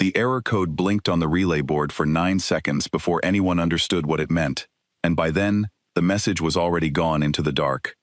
The error code blinked on the relay board for 9 seconds before anyone understood what it meant, and by then, the message was already gone into the dark.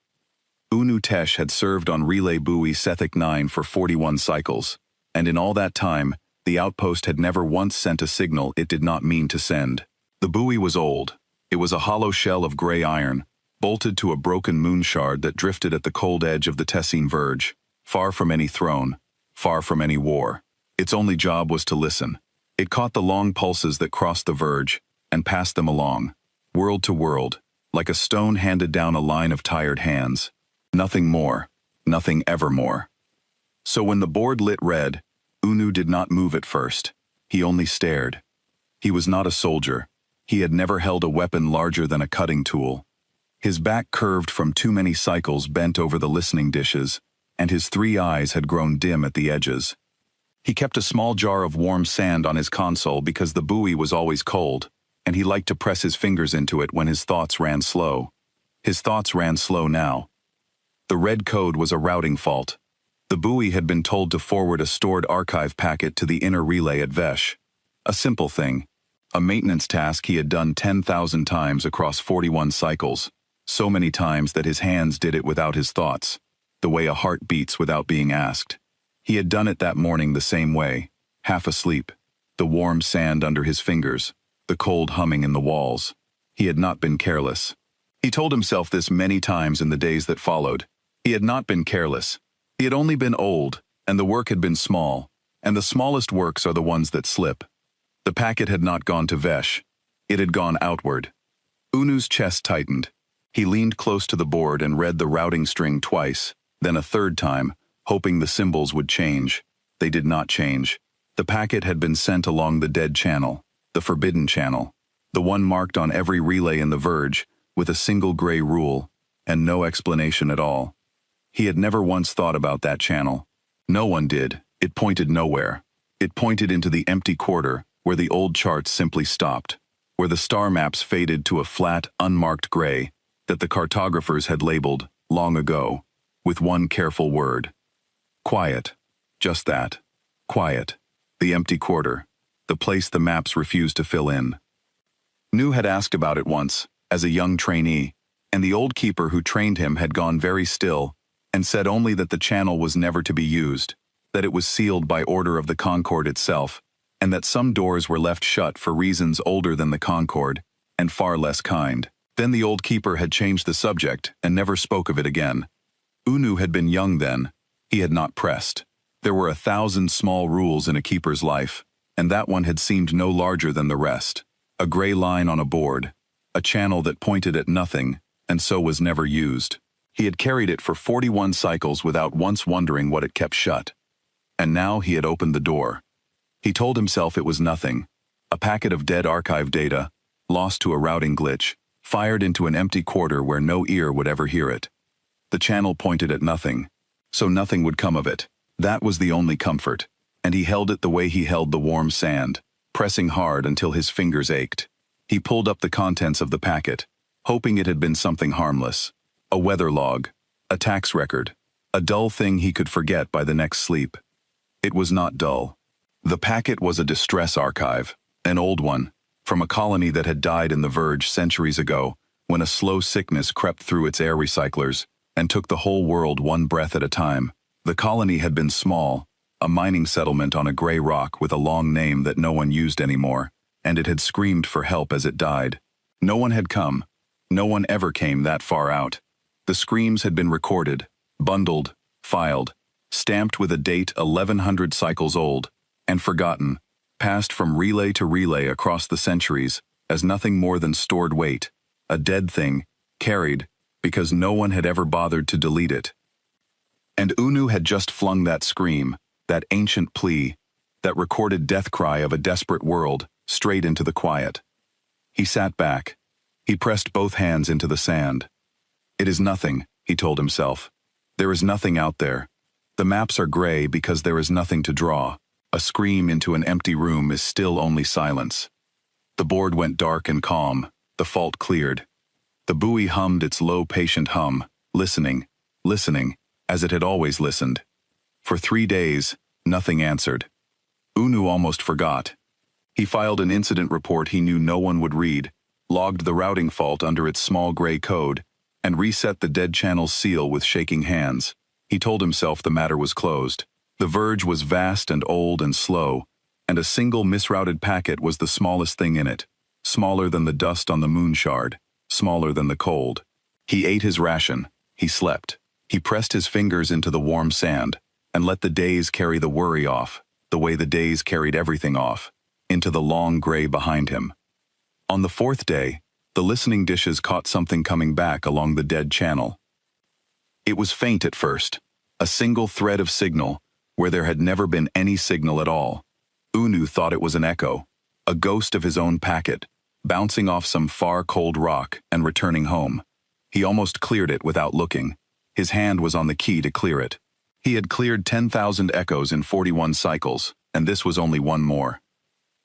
Unu Tesh had served on relay buoy Sethik 9 for 41 cycles, and in all that time, the outpost had never once sent a signal it did not mean to send. The buoy was old. It was a hollow shell of gray iron, bolted to a broken moon shard that drifted at the cold edge of the Tessine verge, far from any throne, far from any war. Its only job was to listen. It caught the long pulses that crossed the verge, and passed them along, world to world, like a stone handed down a line of tired hands. Nothing more, nothing evermore. So when the board lit red, Unu did not move at first. He only stared. He was not a soldier. He had never held a weapon larger than a cutting tool. His back curved from too many cycles bent over the listening dishes, and his 3 eyes had grown dim at the edges. He kept a small jar of warm sand on his console because the buoy was always cold, and he liked to press his fingers into it when his thoughts ran slow. His thoughts ran slow now. The red code was a routing fault. The buoy had been told to forward a stored archive packet to the inner relay at Vesh. A simple thing. A maintenance task he had done 10,000 times across 41 cycles, so many times that his hands did it without his thoughts, the way a heart beats without being asked. He had done it that morning the same way, half asleep, the warm sand under his fingers, the cold humming in the walls. He had not been careless. He told himself this many times in the days that followed. He had not been careless. He had only been old, and the work had been small, and the smallest works are the ones that slip. The packet had not gone to Vesh. It had gone outward. Unu's chest tightened. He leaned close to the board and read the routing string twice, then a third time, hoping the symbols would change. They did not change. The packet had been sent along the dead channel, the forbidden channel, the one marked on every relay in the verge, with a single gray rule, and no explanation at all. He had never once thought about that channel. No one did. It pointed nowhere. It pointed into the empty quarter, where the old charts simply stopped, where the star maps faded to a flat, unmarked gray that the cartographers had labeled, long ago, with one careful word. Quiet. Just that. Quiet. The empty quarter. The place the maps refused to fill in. Nu had asked about it once, as a young trainee, and the old keeper who trained him had gone very still and said only that the channel was never to be used, that it was sealed by order of the Concord itself, and that some doors were left shut for reasons older than the Concord, and far less kind. Then the old keeper had changed the subject and never spoke of it again. Unu had been young then. He had not pressed. There were 1,000 small rules in a keeper's life, and that one had seemed no larger than the rest. A gray line on a board, a channel that pointed at nothing, and so was never used. He had carried it for 41 cycles without once wondering what it kept shut. And now he had opened the door. He told himself it was nothing. A packet of dead archive data, lost to a routing glitch, fired into an empty quarter where no ear would ever hear it. The channel pointed at nothing, so nothing would come of it. That was the only comfort, and he held it the way he held the warm sand, pressing hard until his fingers ached. He pulled up the contents of the packet, hoping it had been something harmless. A weather log, a tax record, a dull thing he could forget by the next sleep. It was not dull. The packet was a distress archive, an old one, from a colony that had died in the verge centuries ago when a slow sickness crept through its air recyclers and took the whole world one breath at a time. The colony had been small, a mining settlement on a gray rock with a long name that no one used anymore, and it had screamed for help as it died. No one had come. No one ever came that far out. The screams had been recorded, bundled, filed, stamped with a date 1,100 cycles old, and forgotten, passed from relay to relay across the centuries as nothing more than stored weight, a dead thing, carried, because no one had ever bothered to delete it. And Unu had just flung that scream, that ancient plea, that recorded death cry of a desperate world, straight into the quiet. He sat back. He pressed both hands into the sand. It is nothing, he told himself. There is nothing out there. The maps are gray because there is nothing to draw. A scream into an empty room is still only silence. The board went dark and calm. The fault cleared. The buoy hummed its low, patient hum, listening, listening, as it had always listened. For 3 days, nothing answered. Unu almost forgot. He filed an incident report he knew no one would read, logged the routing fault under its small gray code, and reset the dead channel's seal with shaking hands. He told himself the matter was closed. The verge was vast and old and slow, and a single misrouted packet was the smallest thing in it, smaller than the dust on the moon shard, smaller than the cold. He ate his ration. He slept. He pressed his fingers into the warm sand and let the days carry the worry off, the way the days carried everything off, into the long gray behind him. On the fourth day, the listening dishes caught something coming back along the dead channel. It was faint at first, a single thread of signal where there had never been any signal at all. Unu thought it was an echo, a ghost of his own packet, bouncing off some far cold rock and returning home. He almost cleared it without looking. His hand was on the key to clear it. He had cleared 10,000 echoes in 41 cycles, and this was only one more.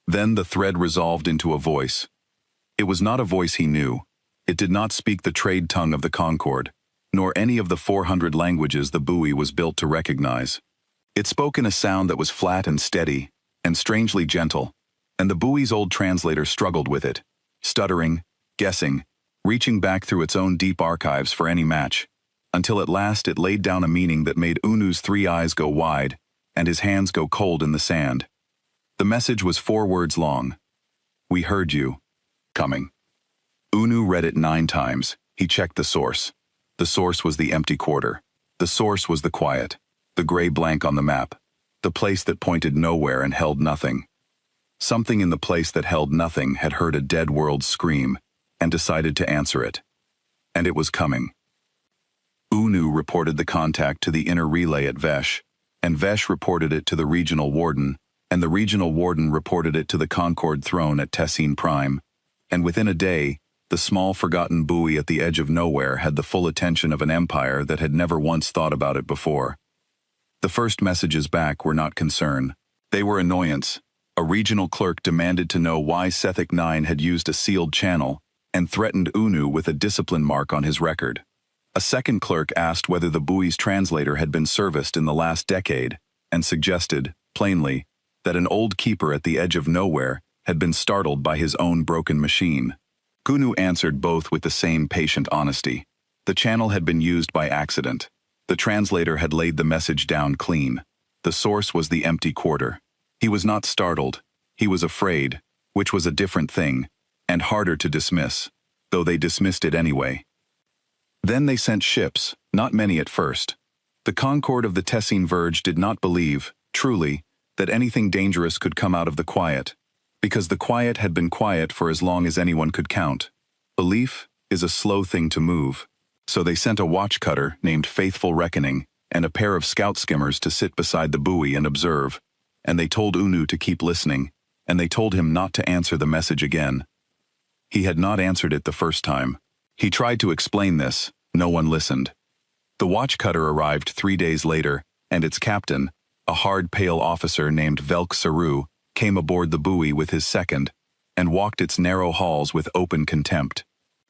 Then the thread resolved into a voice. It was not a voice he knew. It did not speak the trade tongue of the Concord, nor any of the 400 languages the buoy was built to recognize. It spoke in a sound that was flat and steady, and strangely gentle, and the buoy's old translator struggled with it, stuttering, guessing, reaching back through its own deep archives for any match, until at last it laid down a meaning that made Unu's 3 eyes go wide and his hands go cold in the sand. The message was 4 words long. We heard you. Coming. Unu read it 9 times. He checked the source. The source was the empty quarter. The source was the quiet, the gray blank on the map, the place that pointed nowhere and held nothing. Something in the place that held nothing had heard a dead world scream and decided to answer it. And it was coming. Unu reported the contact to the inner relay at Vesh, and Vesh reported it to the regional warden, and the regional warden reported it to the Concord throne at Tessine Prime, and within a day, the small forgotten buoy at the edge of nowhere had the full attention of an empire that had never once thought about it before. The first messages back were not concern. They were annoyance. A regional clerk demanded to know why Sethic 9 had used a sealed channel and threatened Unu with a discipline mark on his record. A second clerk asked whether the buoy's translator had been serviced in the last decade and suggested, plainly, that an old keeper at the edge of nowhere had been startled by his own broken machine. Unu answered both with the same patient honesty. The channel had been used by accident. The translator had laid the message down clean. The source was the empty quarter. He was not startled. He was afraid, which was a different thing, and harder to dismiss, though they dismissed it anyway. Then they sent ships, not many at first. The Concord of the Tessine Verge did not believe, truly, that anything dangerous could come out of the quiet, because the quiet had been quiet for as long as anyone could count. Belief is a slow thing to move. So they sent a watch cutter named Faithful Reckoning and a pair of scout skimmers to sit beside the buoy and observe, and they told Unu to keep listening, and they told him not to answer the message again. He had not answered it the first time. He tried to explain this. No one listened. The watch cutter arrived 3 days later, and its captain, a hard, pale officer named Velk Saru, came aboard the buoy with his second, and walked its narrow halls with open contempt.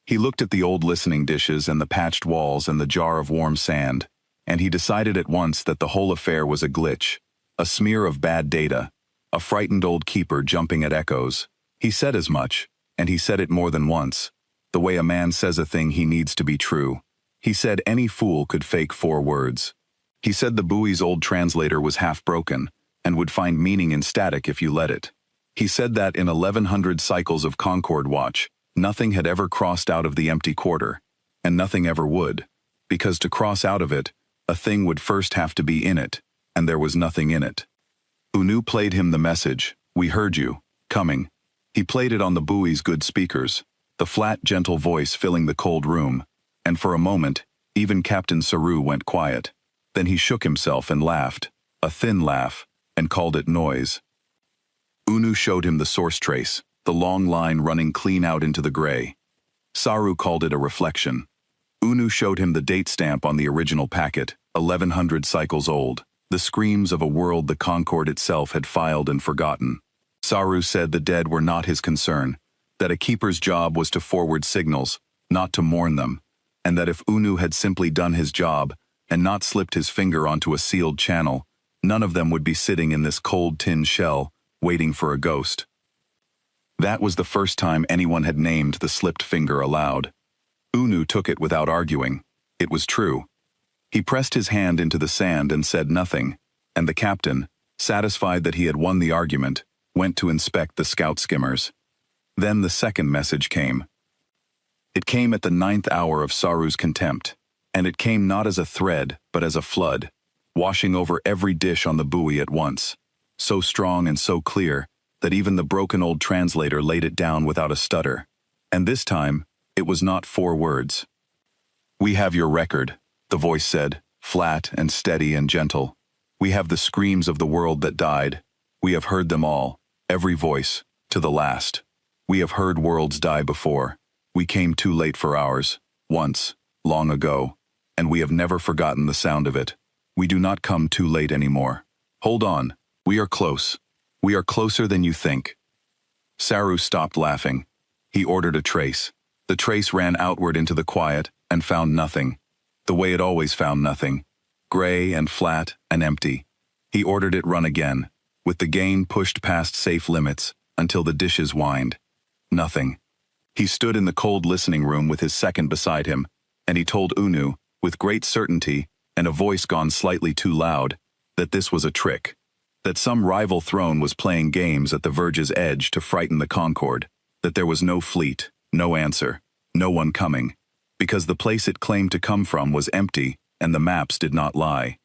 He looked at the old listening dishes and the patched walls and the jar of warm sand, and he decided at once that the whole affair was a glitch, a smear of bad data, a frightened old keeper jumping at echoes. He said as much, and he said it more than once, the way a man says a thing he needs to be true. He said any fool could fake 4 words. He said the buoy's old translator was half broken and would find meaning in static if you let it. He said that in 1100 cycles of Concord watch, nothing had ever crossed out of the empty quarter, and nothing ever would, because to cross out of it, a thing would first have to be in it, and there was nothing in it. Unu played him the message, "We heard you, coming." He played it on the buoy's good speakers, the flat, gentle voice filling the cold room, and for a moment, even Captain Saru went quiet. Then he shook himself and laughed, a thin laugh, and called it noise. Unu showed him the source trace, the long line running clean out into the gray. Saru called it a reflection. Unu showed him the date stamp on the original packet, 1100 cycles old, the screams of a world the Concord itself had filed and forgotten. Saru said the dead were not his concern, that a keeper's job was to forward signals, not to mourn them, and that if Unu had simply done his job and not slipped his finger onto a sealed channel, None of them would be sitting in this cold tin shell, waiting for a ghost. That was the first time anyone had named the slipped finger aloud. Unu took it without arguing. It was true. He pressed his hand into the sand and said nothing, and the captain, satisfied that he had won the argument, went to inspect the scout skimmers. Then the second message came. It came at the 9th hour of Saru's contempt, and it came not as a thread, but as a flood, washing over every dish on the buoy at once, so strong and so clear that even the broken old translator laid it down without a stutter. And this time, it was not 4 words. "We have your record," the voice said, flat and steady and gentle. "We have the screams of the world that died. We have heard them all, every voice, to the last. We have heard worlds die before. We came too late for ours, once, long ago, and we have never forgotten the sound of it. We do not come too late anymore. Hold on, we are close. We are closer than you think." Saru stopped laughing. He ordered a trace. The trace ran outward into the quiet and found nothing. The way it always found nothing. Gray and flat and empty. He ordered it run again, with the gain pushed past safe limits, until the dishes whined. Nothing. He stood in the cold listening room with his second beside him, and he told Unu, with great certainty, and a voice gone slightly too loud, that this was a trick. That some rival throne was playing games at the verge's edge to frighten the Concorde, that there was no fleet, no answer, no one coming, because the place it claimed to come from was empty, and the maps did not lie.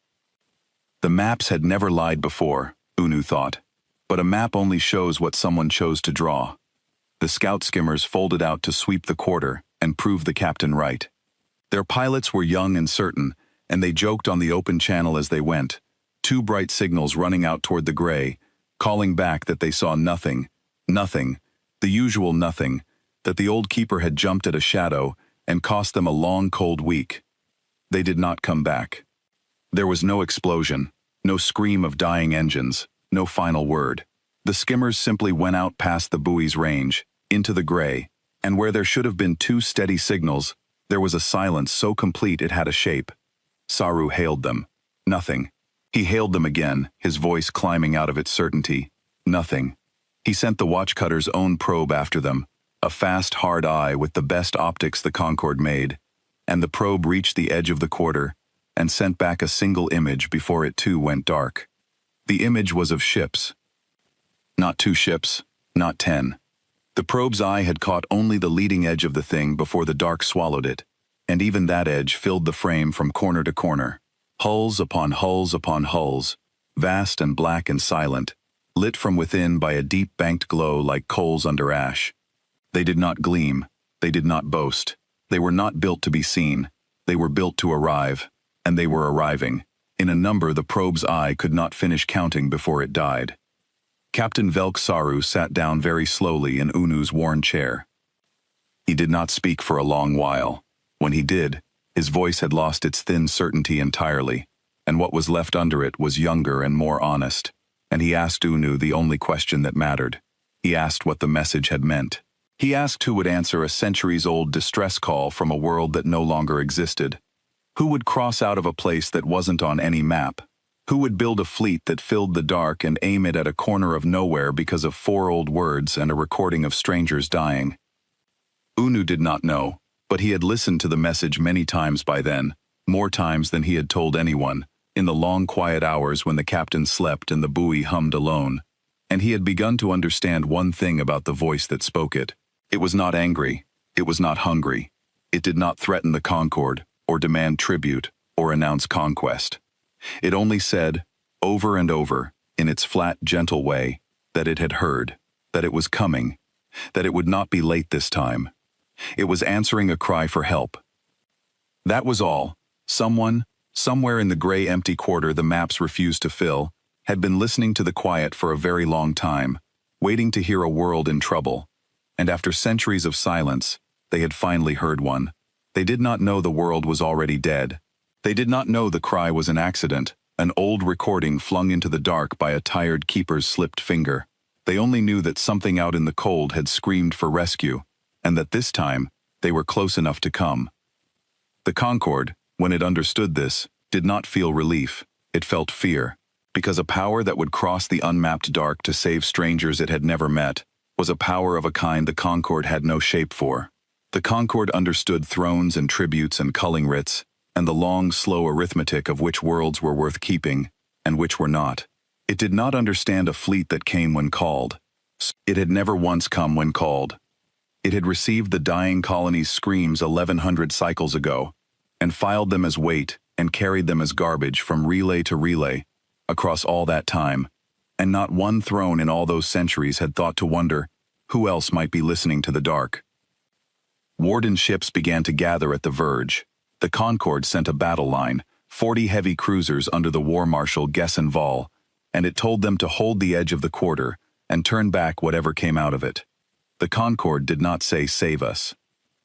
The maps had never lied before, Unu thought, but a map only shows what someone chose to draw. The scout skimmers folded out to sweep the quarter and prove the captain right. Their pilots were young and certain, and they joked on the open channel as they went, 2 bright signals running out toward the gray, calling back that they saw nothing, nothing, the usual nothing, that the old keeper had jumped at a shadow and cost them a long cold week. They did not come back. There was no explosion, no scream of dying engines, no final word. The skimmers simply went out past the buoy's range, into the gray, and where there should have been 2 steady signals, there was a silence so complete it had a shape. Saru hailed them. Nothing. He hailed them again, his voice climbing out of its certainty. Nothing. He sent the watchcutter's own probe after them, a fast, hard eye with the best optics the Concorde made, and the probe reached the edge of the quarter and sent back a single image before it too went dark. The image was of ships. Not 2 ships, not 10. The probe's eye had caught only the leading edge of the thing before the dark swallowed it, and even that edge filled the frame from corner to corner. Hulls upon hulls upon hulls, vast and black and silent, lit from within by a deep banked glow like coals under ash. They did not gleam, they did not boast, they were not built to be seen, they were built to arrive, and they were arriving, in a number the probe's eye could not finish counting before it died. Captain Velk Saru sat down very slowly in Unu's worn chair. He did not speak for a long while. When he did, his voice had lost its thin certainty entirely, and what was left under it was younger and more honest, and he asked Unu the only question that mattered. He asked what the message had meant. He asked who would answer a centuries-old distress call from a world that no longer existed. Who would cross out of a place that wasn't on any map? Who would build a fleet that filled the dark and aim it at a corner of nowhere because of 4 old words and a recording of strangers dying? Unu did not know, but he had listened to the message many times by then, more times than he had told anyone, in the long quiet hours when the captain slept and the buoy hummed alone. And he had begun to understand one thing about the voice that spoke it. It was not angry, it was not hungry. It did not threaten the Concorde, or demand tribute, or announce conquest. It only said, over and over, in its flat, gentle way, that it had heard, that it was coming, that it would not be late this time. It was answering a cry for help. That was all. Someone, somewhere in the gray empty quarter the maps refused to fill, had been listening to the quiet for a very long time, waiting to hear a world in trouble. And after centuries of silence, they had finally heard one. They did not know the world was already dead. They did not know the cry was an accident, an old recording flung into the dark by a tired keeper's slipped finger. They only knew that something out in the cold had screamed for rescue, and that this time, they were close enough to come. The Concorde, when it understood this, did not feel relief, it felt fear. Because a power that would cross the unmapped dark to save strangers it had never met was a power of a kind the Concord had no shape for. The Concord understood thrones and tributes and culling writs, and the long, slow arithmetic of which worlds were worth keeping, and which were not. It did not understand a fleet that came when called. It had never once come when called. It had received the dying colony's screams 1100 cycles ago, and filed them as weight and carried them as garbage from relay to relay, across all that time, and not one throne in all those centuries had thought to wonder who else might be listening to the dark. Warden ships began to gather at the verge. The Concord sent a battle line, 40 heavy cruisers under the War Marshal Gessenval, and it told them to hold the edge of the quarter and turn back whatever came out of it. The Concord did not say save us.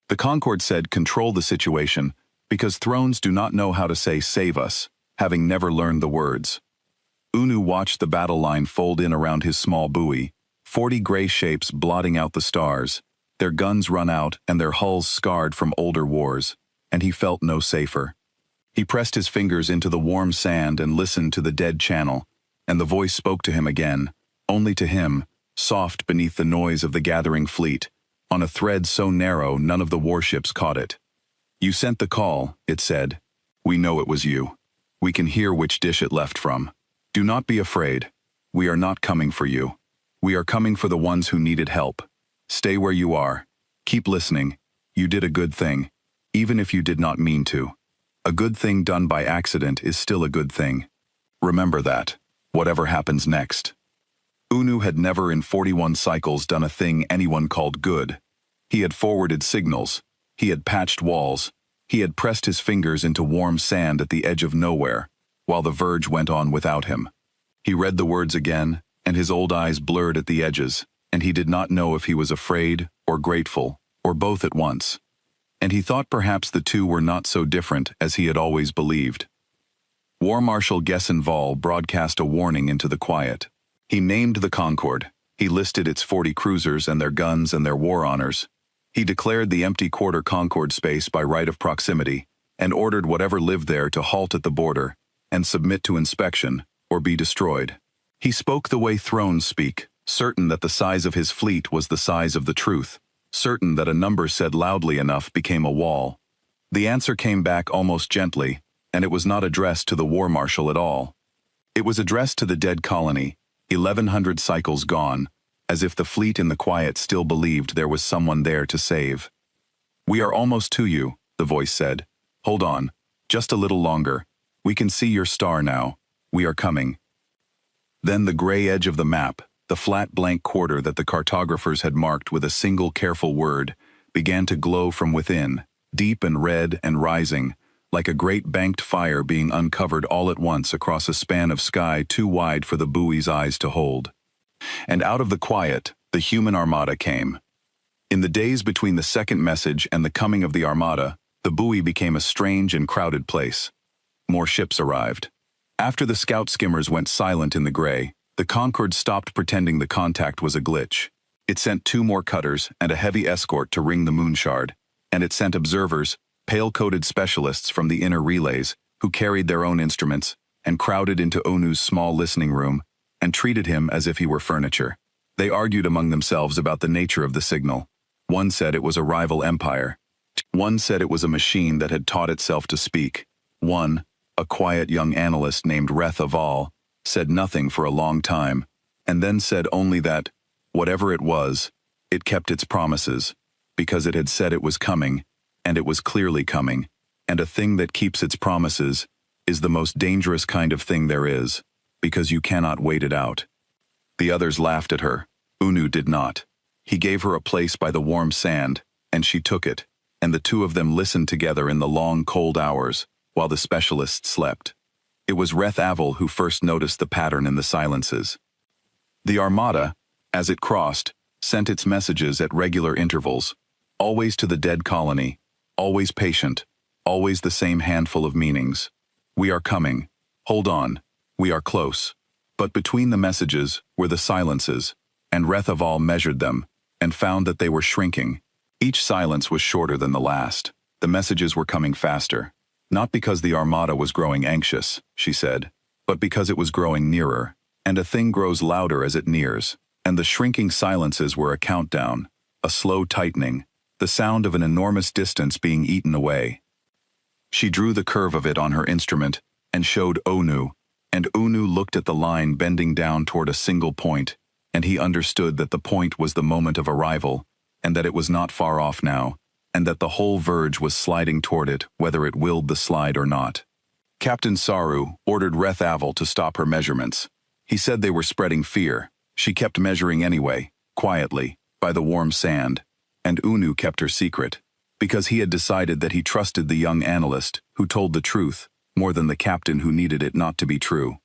The Concord said control the situation, because thrones do not know how to say save us, having never learned the words. Unu watched the battle line fold in around his small buoy, 40 gray shapes blotting out the stars, their guns run out and their hulls scarred from older wars, and he felt no safer. He pressed his fingers into the warm sand and listened to the dead channel, and the voice spoke to him again, only to him, soft beneath the noise of the gathering fleet, on a thread so narrow none of the warships caught it. You sent the call, it said. We know it was you. We can hear which dish it left from. Do not be afraid. We are not coming for you. We are coming for the ones who needed help. Stay where you are. Keep listening. You did a good thing, even if you did not mean to. A good thing done by accident is still a good thing. Remember that, whatever happens next. Unu had never in 41 cycles done a thing anyone called good. He had forwarded signals. He had patched walls. He had pressed his fingers into warm sand at the edge of nowhere, while the verge went on without him. He read the words again, and his old eyes blurred at the edges, and he did not know if he was afraid or grateful, or both at once. And he thought perhaps the two were not so different as he had always believed. War Marshal Gessenval broadcast a warning into the quiet. He named the Concord. He listed its 40 cruisers and their guns and their war honors. He declared the empty quarter Concord space by right of proximity, and ordered whatever lived there to halt at the border and submit to inspection, or be destroyed. He spoke the way thrones speak, certain that the size of his fleet was the size of the truth, certain that a number said loudly enough became a wall. The answer came back almost gently, and it was not addressed to the war marshal at all. It was addressed to the dead colony, 1100 cycles gone, as if the fleet in the quiet still believed there was someone there to save. We are almost to you, the voice said. Hold on, just a little longer. We can see your star now. We are coming. Then the gray edge of the map, the flat blank quarter that the cartographers had marked with a single careful word, began to glow from within, deep and red and rising, like a great banked fire being uncovered all at once across a span of sky too wide for the buoy's eyes to hold. And out of the quiet, the human armada came. In the days between the second message and the coming of the armada, the buoy became a strange and crowded place. More ships arrived. After the scout skimmers went silent in the gray, the Concord stopped pretending the contact was a glitch. It sent 2 more cutters and a heavy escort to ring the moonshard, and it sent observers, pale-coated specialists from the inner relays, who carried their own instruments, and crowded into Onu's small listening room, and treated him as if he were furniture. They argued among themselves about the nature of the signal. One said it was a rival empire. One said it was a machine that had taught itself to speak. One, a quiet young analyst named Reth Aval, said nothing for a long time, and then said only that, whatever it was, it kept its promises, because it had said it was coming, and it was clearly coming, and a thing that keeps its promises is the most dangerous kind of thing there is, because you cannot wait it out. The others laughed at her. Unu did not. He gave her a place by the warm sand, and she took it, and the two of them listened together in the long, cold hours, while the specialist slept. It was Reth Aval who first noticed the pattern in the silences. The armada, as it crossed, sent its messages at regular intervals, always to the dead colony, always patient, always the same handful of meanings. We are coming. Hold on. We are close. But between the messages were the silences, and Reth Aval measured them, and found that they were shrinking. Each silence was shorter than the last. The messages were coming faster. Not because the armada was growing anxious, she said, but because it was growing nearer, and a thing grows louder as it nears, and the shrinking silences were a countdown, a slow tightening, the sound of an enormous distance being eaten away. She drew the curve of it on her instrument and showed Onu, and Onu looked at the line bending down toward a single point, and he understood that the point was the moment of arrival, and that it was not far off now, and that the whole verge was sliding toward it whether it willed the slide or not. Captain Saru ordered Reth Aval to stop her measurements. He said they were spreading fear. She kept measuring anyway, quietly, by the warm sand, and Unu kept her secret, because he had decided that he trusted the young analyst who told the truth more than the captain who needed it not to be true.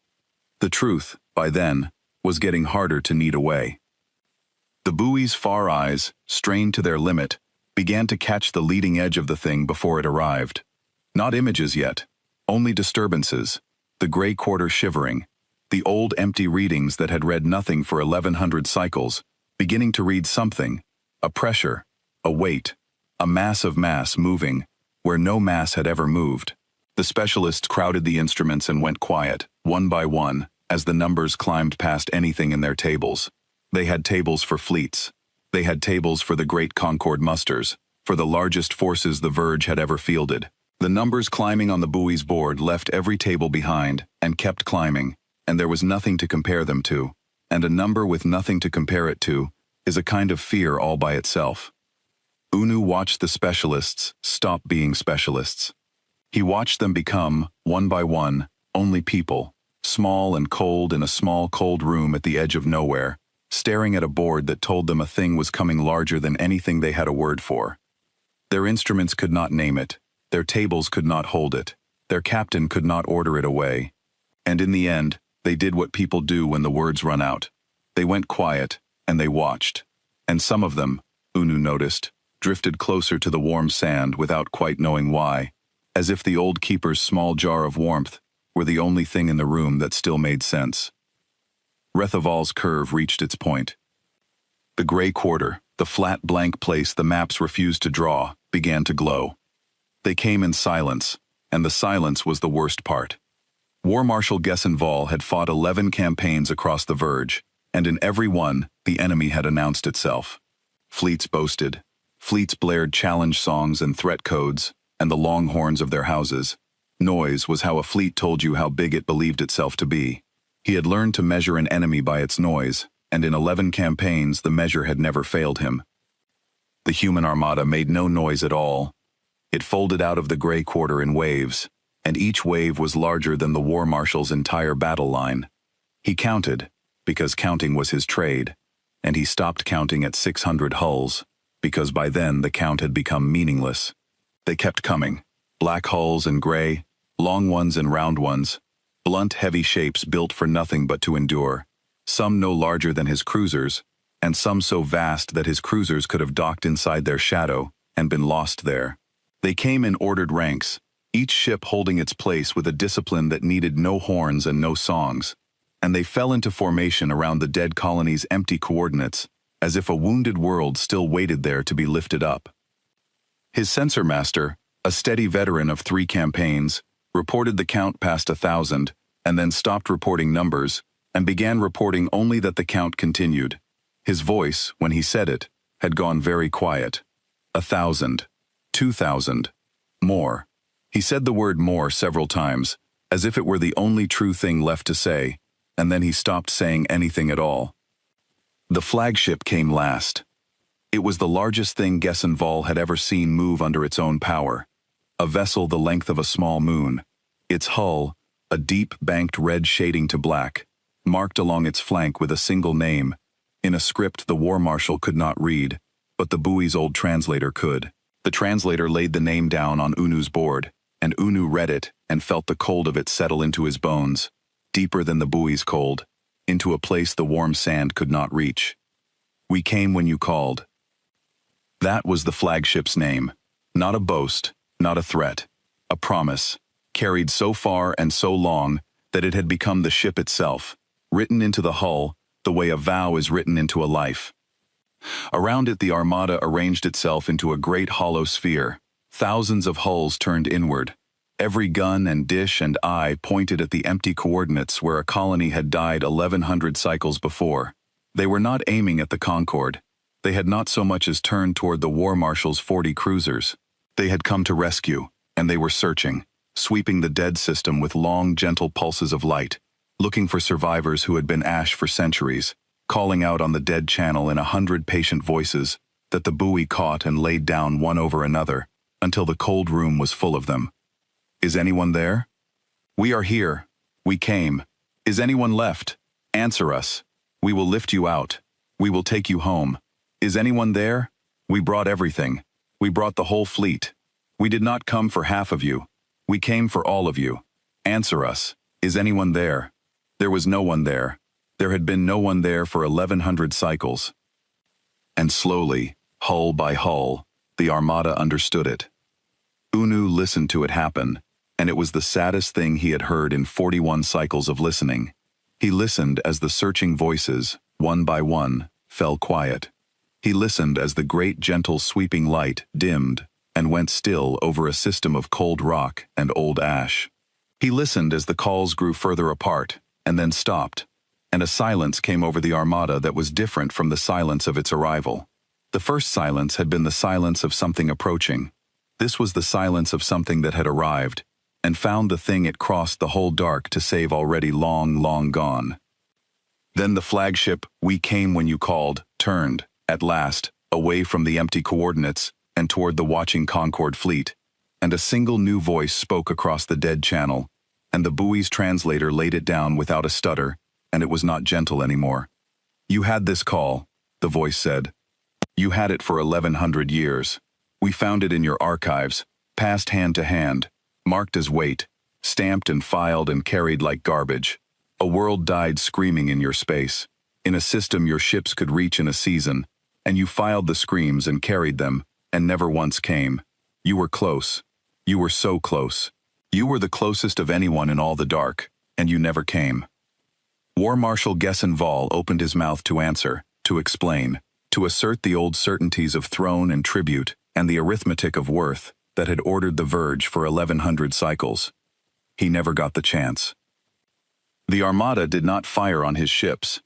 The truth, by then, was getting harder to knead away. The buoy's far eyes, strained to their limit, began to catch the leading edge of the thing before it arrived. Not images yet, only disturbances, the gray quarter shivering, the old empty readings that had read nothing for 1100 cycles, beginning to read something, a pressure, a weight, a mass of mass moving, where no mass had ever moved. The specialists crowded the instruments and went quiet, one by one, as the numbers climbed past anything in their tables. They had tables for fleets. They had tables for the great Concord musters, for the largest forces the Verge had ever fielded. The numbers climbing on the buoy's board left every table behind and kept climbing, and there was nothing to compare them to, and a number with nothing to compare it to is a kind of fear all by itself. Unu watched the specialists stop being specialists. He watched them become, one by one, only people, small and cold in a small cold room at the edge of nowhere, staring at a board that told them a thing was coming larger than anything they had a word for. Their instruments could not name it, their tables could not hold it, their captain could not order it away. And in the end, they did what people do when the words run out. They went quiet, and they watched. And some of them, Unu noticed, drifted closer to the warm sand without quite knowing why, as if the old keeper's small jar of warmth were the only thing in the room that still made sense. Rethaval's curve reached its point. The gray quarter, the flat blank place the maps refused to draw, began to glow. They came in silence, and the silence was the worst part. War Marshal Gessenval had fought 11 campaigns across the Verge, and in every one, the enemy had announced itself. Fleets boasted. Fleets blared challenge songs and threat codes, and the long horns of their houses. Noise was how a fleet told you how big it believed itself to be. He had learned to measure an enemy by its noise, and in 11 campaigns the measure had never failed him. The human armada made no noise at all. It folded out of the gray quarter in waves, and each wave was larger than the War Marshal's entire battle line. He counted, because counting was his trade, and he stopped counting at 600 hulls, because by then the count had become meaningless. They kept coming, black hulls and gray, long ones and round ones, blunt, heavy shapes built for nothing but to endure, some no larger than his cruisers, and some so vast that his cruisers could have docked inside their shadow and been lost there. They came in ordered ranks, each ship holding its place with a discipline that needed no horns and no songs, and they fell into formation around the dead colony's empty coordinates, as if a wounded world still waited there to be lifted up. His censor master, a steady veteran of 3 campaigns, reported the count past 1,000, and then stopped reporting numbers, and began reporting only that the count continued. His voice, when he said it, had gone very quiet. 1,000, 2,000, more. He said the word more several times, as if it were the only true thing left to say, and then he stopped saying anything at all. The flagship came last. It was the largest thing Gessenval had ever seen move under its own power. A vessel the length of a small moon. Its hull, a deep banked red shading to black, marked along its flank with a single name, in a script the War Marshal could not read, but the buoy's old translator could. The translator laid the name down on Unu's board, and Unu read it and felt the cold of it settle into his bones, deeper than the buoy's cold, into a place the warm sand could not reach. We came when you called. That was the flagship's name. Not a boast, not a threat. A promise, carried so far and so long that it had become the ship itself, written into the hull the way a vow is written into a life. Around it the armada arranged itself into a great hollow sphere. Thousands of hulls turned inward. Every gun and dish and eye pointed at the empty coordinates where a colony had died 1100 cycles before. They were not aiming at the Concorde. They had not so much as turned toward the War Marshal's 40 cruisers. They had come to rescue, and they were searching, sweeping the dead system with long, gentle pulses of light, looking for survivors who had been ash for centuries, calling out on the dead channel in 100 patient voices that the buoy caught and laid down one over another until the cold room was full of them. Is anyone there? We are here. We came. Is anyone left? Answer us. We will lift you out. We will take you home. Is anyone there? We brought everything. We brought the whole fleet. We did not come for half of you. We came for all of you. Answer us. Is anyone there? There was no one there. There had been no one there for 1100 cycles. And slowly, hull by hull, the Armada understood it. Unu listened to it happen, and it was the saddest thing he had heard in 41 cycles of listening. He listened as the searching voices, one by one, fell quiet. He listened as the great gentle sweeping light dimmed and went still over a system of cold rock and old ash. He listened as the calls grew further apart, and then stopped, and a silence came over the Armada that was different from the silence of its arrival. The first silence had been the silence of something approaching. This was the silence of something that had arrived, and found the thing it crossed the whole dark to save already long, long gone. Then the flagship, "We came when you called," turned, at last, away from the empty coordinates and toward the watching Concorde fleet, and a single new voice spoke across the dead channel, and the buoy's translator laid it down without a stutter, and it was not gentle anymore. "You had this call," the voice said. "You had it for 1100 years. We found it in your archives, passed hand to hand, marked as weight, stamped and filed and carried like garbage. A world died screaming in your space, in a system your ships could reach in a season, and you filed the screams and carried them, and never once came. You were close. You were so close. You were the closest of anyone in all the dark, and you never came." War Marshal Gesson-Val opened his mouth to answer, to explain, to assert the old certainties of throne and tribute and the arithmetic of worth that had ordered the Verge for 1100 cycles. He never got the chance. The Armada did not fire on his ships.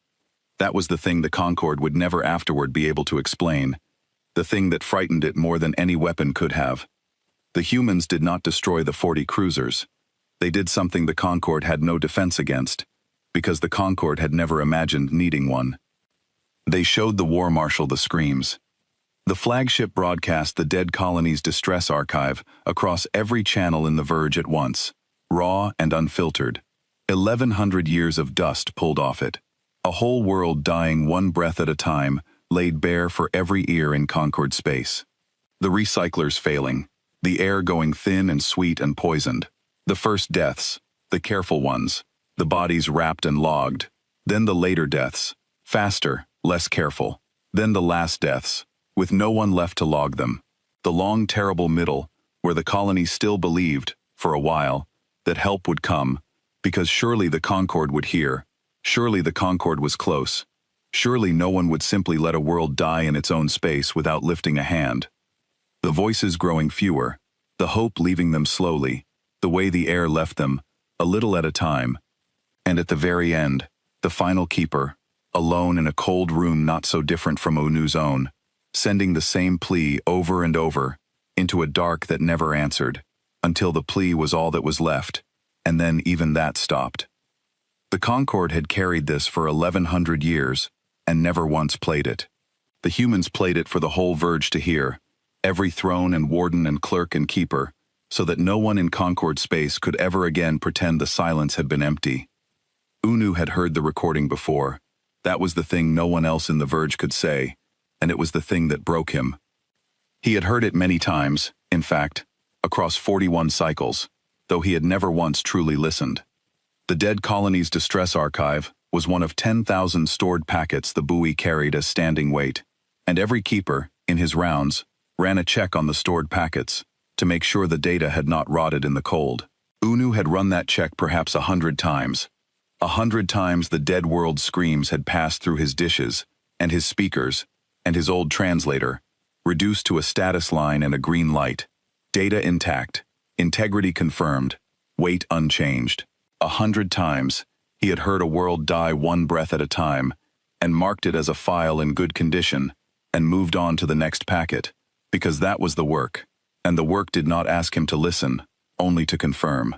That was the thing the Concorde would never afterward be able to explain, the thing that frightened it more than any weapon could have. The humans did not destroy the 40 cruisers. They did something the Concorde had no defense against, because the Concorde had never imagined needing one. They showed the War Marshal the screams. The flagship broadcast the dead colony's distress archive across every channel in the Verge at once, raw and unfiltered. 1100 years of dust pulled off it. A whole world dying one breath at a time, laid bare for every ear in Concorde space. The recyclers failing, the air going thin and sweet and poisoned. The first deaths, the careful ones, the bodies wrapped and logged. Then the later deaths, faster, less careful. Then the last deaths, with no one left to log them. The long, terrible middle, where the colony still believed, for a while, that help would come, because surely the Concorde would hear, surely the Concorde was close, surely no one would simply let a world die in its own space without lifting a hand. The voices growing fewer, the hope leaving them slowly, the way the air left them, a little at a time, and at the very end, the final keeper, alone in a cold room not so different from Unu's own, sending the same plea over and over, into a dark that never answered, until the plea was all that was left, and then even that stopped. The Concorde had carried this for 1100 years, and never once played it. The humans played it for the whole Verge to hear, every throne and warden and clerk and keeper, so that no one in Concorde space could ever again pretend the silence had been empty. Unu had heard the recording before. That was the thing no one else in the Verge could say, and it was the thing that broke him. He had heard it many times, in fact, across 41 cycles, though he had never once truly listened. The dead colony's distress archive was one of 10,000 stored packets the buoy carried as standing weight, and every keeper, in his rounds, ran a check on the stored packets to make sure the data had not rotted in the cold. Unu had run that check perhaps 100 times. 100 times the dead world's screams had passed through his dishes, and his speakers, and his old translator, reduced to a status line and a green light. Data intact. Integrity confirmed. Weight unchanged. 100 times, he had heard a world die one breath at a time, and marked it as a file in good condition, and moved on to the next packet, because that was the work, and the work did not ask him to listen, only to confirm.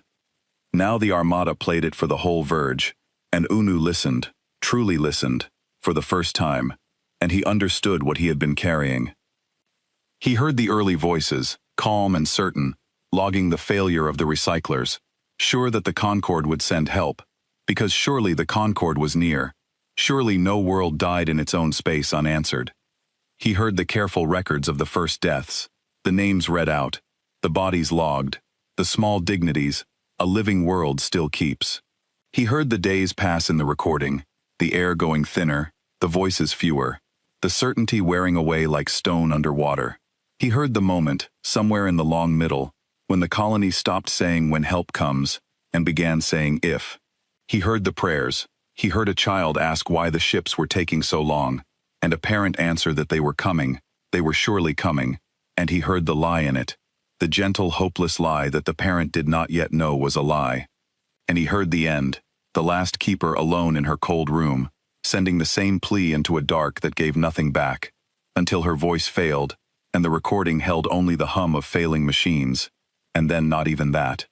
Now the Armada played it for the whole verge, and Unu listened, truly listened, for the first time, and he understood what he had been carrying. He heard the early voices, calm and certain, logging the failure of the recyclers, sure that the Concorde would send help, because surely the Concorde was near, surely no world died in its own space unanswered. He heard the careful records of the first deaths, the names read out, the bodies logged, the small dignities a living world still keeps. He heard the days pass in the recording, the air going thinner, the voices fewer, the certainty wearing away like stone underwater. He heard the moment, somewhere in the long middle, when the colony stopped saying when help comes, and began saying if. He heard the prayers. He heard a child ask why the ships were taking so long, and a parent answer that they were coming, they were surely coming, and he heard the lie in it, the gentle, hopeless lie that the parent did not yet know was a lie. And he heard the end, the last keeper alone in her cold room, sending the same plea into a dark that gave nothing back, until her voice failed, and the recording held only the hum of failing machines, and then not even that.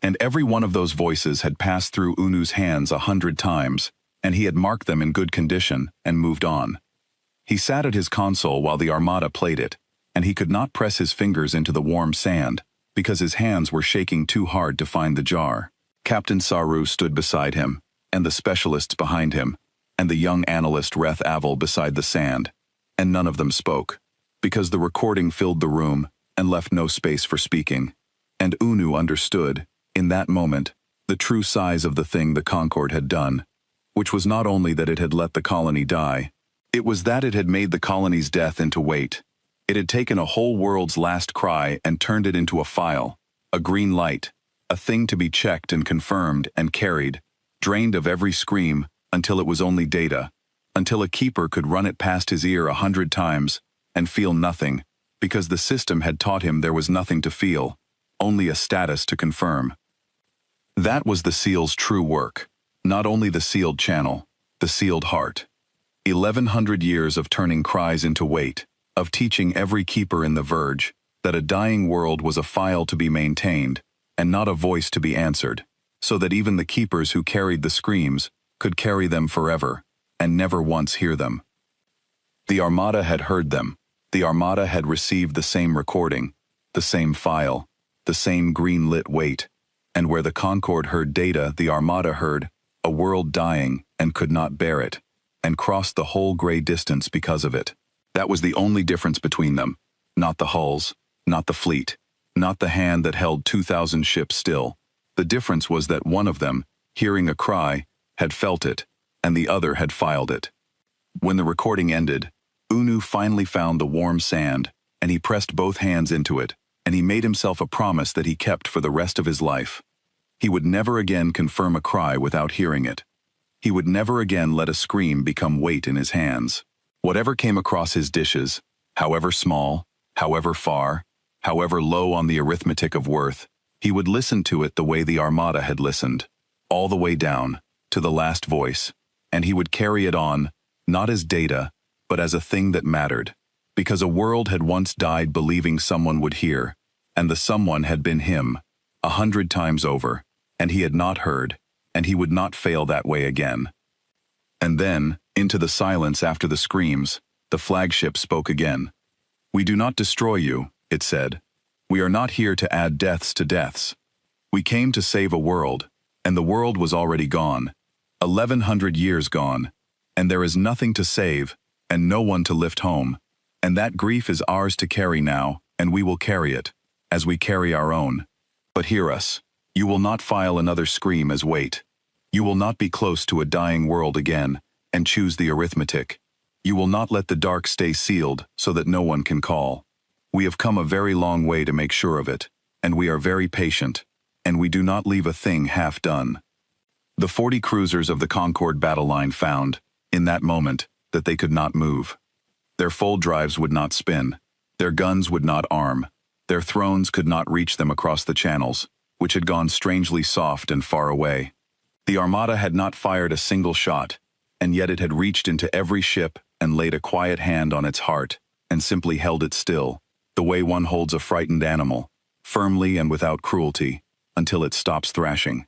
And every one of those voices had passed through Unu's hands 100 times, and he had marked them in good condition, and moved on. He sat at his console while the Armada played it, and he could not press his fingers into the warm sand, because his hands were shaking too hard to find the jar. Captain Saru stood beside him, and the specialists behind him, and the young analyst Reth Avel beside the sand, and none of them spoke, because the recording filled the room and left no space for speaking. And Unu understood, in that moment, the true size of the thing the Concorde had done, which was not only that it had let the colony die, it was that it had made the colony's death into weight. It had taken a whole world's last cry and turned it into a file, a green light, a thing to be checked and confirmed and carried, drained of every scream until it was only data, until a keeper could run it past his ear 100 times and feel nothing, because the system had taught him there was nothing to feel, only a status to confirm. That was the seal's true work, not only the sealed channel, the sealed heart. 1100 years of turning cries into weight, of teaching every keeper in the verge that a dying world was a file to be maintained and not a voice to be answered, so that even the keepers who carried the screams could carry them forever and never once hear them. The Armada had heard them. The Armada had received the same recording, the same file, the same green-lit weight, and where the Concorde heard data, the Armada heard a world dying and could not bear it, and crossed the whole gray distance because of it. That was the only difference between them, not the hulls, not the fleet, not the hand that held 2,000 ships still. The difference was that one of them, hearing a cry, had felt it, and the other had filed it. When the recording ended, Unu finally found the warm sand, and he pressed both hands into it, and he made himself a promise that he kept for the rest of his life. He would never again confirm a cry without hearing it. He would never again let a scream become weight in his hands. Whatever came across his dishes, however small, however far, however low on the arithmetic of worth, he would listen to it the way the Armada had listened, all the way down, to the last voice, and he would carry it on, not as data, but as a thing that mattered, because a world had once died believing someone would hear, and the someone had been him, 100 times over, and he had not heard, and he would not fail that way again. And then, into the silence after the screams, the flagship spoke again. "We do not destroy you," it said. "We are not here to add deaths to deaths. We came to save a world, and the world was already gone, 1100 years gone, and there is nothing to save, and no one to lift home, and that grief is ours to carry now, and we will carry it, as we carry our own. But hear us. You will not file another scream as weight. You will not be close to a dying world again, and choose the arithmetic. You will not let the dark stay sealed so that no one can call. We have come a very long way to make sure of it, and we are very patient, and we do not leave a thing half done." The 40 cruisers of the Concorde battle line found, in that moment, that they could not move. Their full drives would not spin. Their guns would not arm. Their thrones could not reach them across the channels, which had gone strangely soft and far away. The armada had not fired a single shot, and yet it had reached into every ship and laid a quiet hand on its heart, and simply held it still, the way one holds a frightened animal, firmly and without cruelty, until it stops thrashing.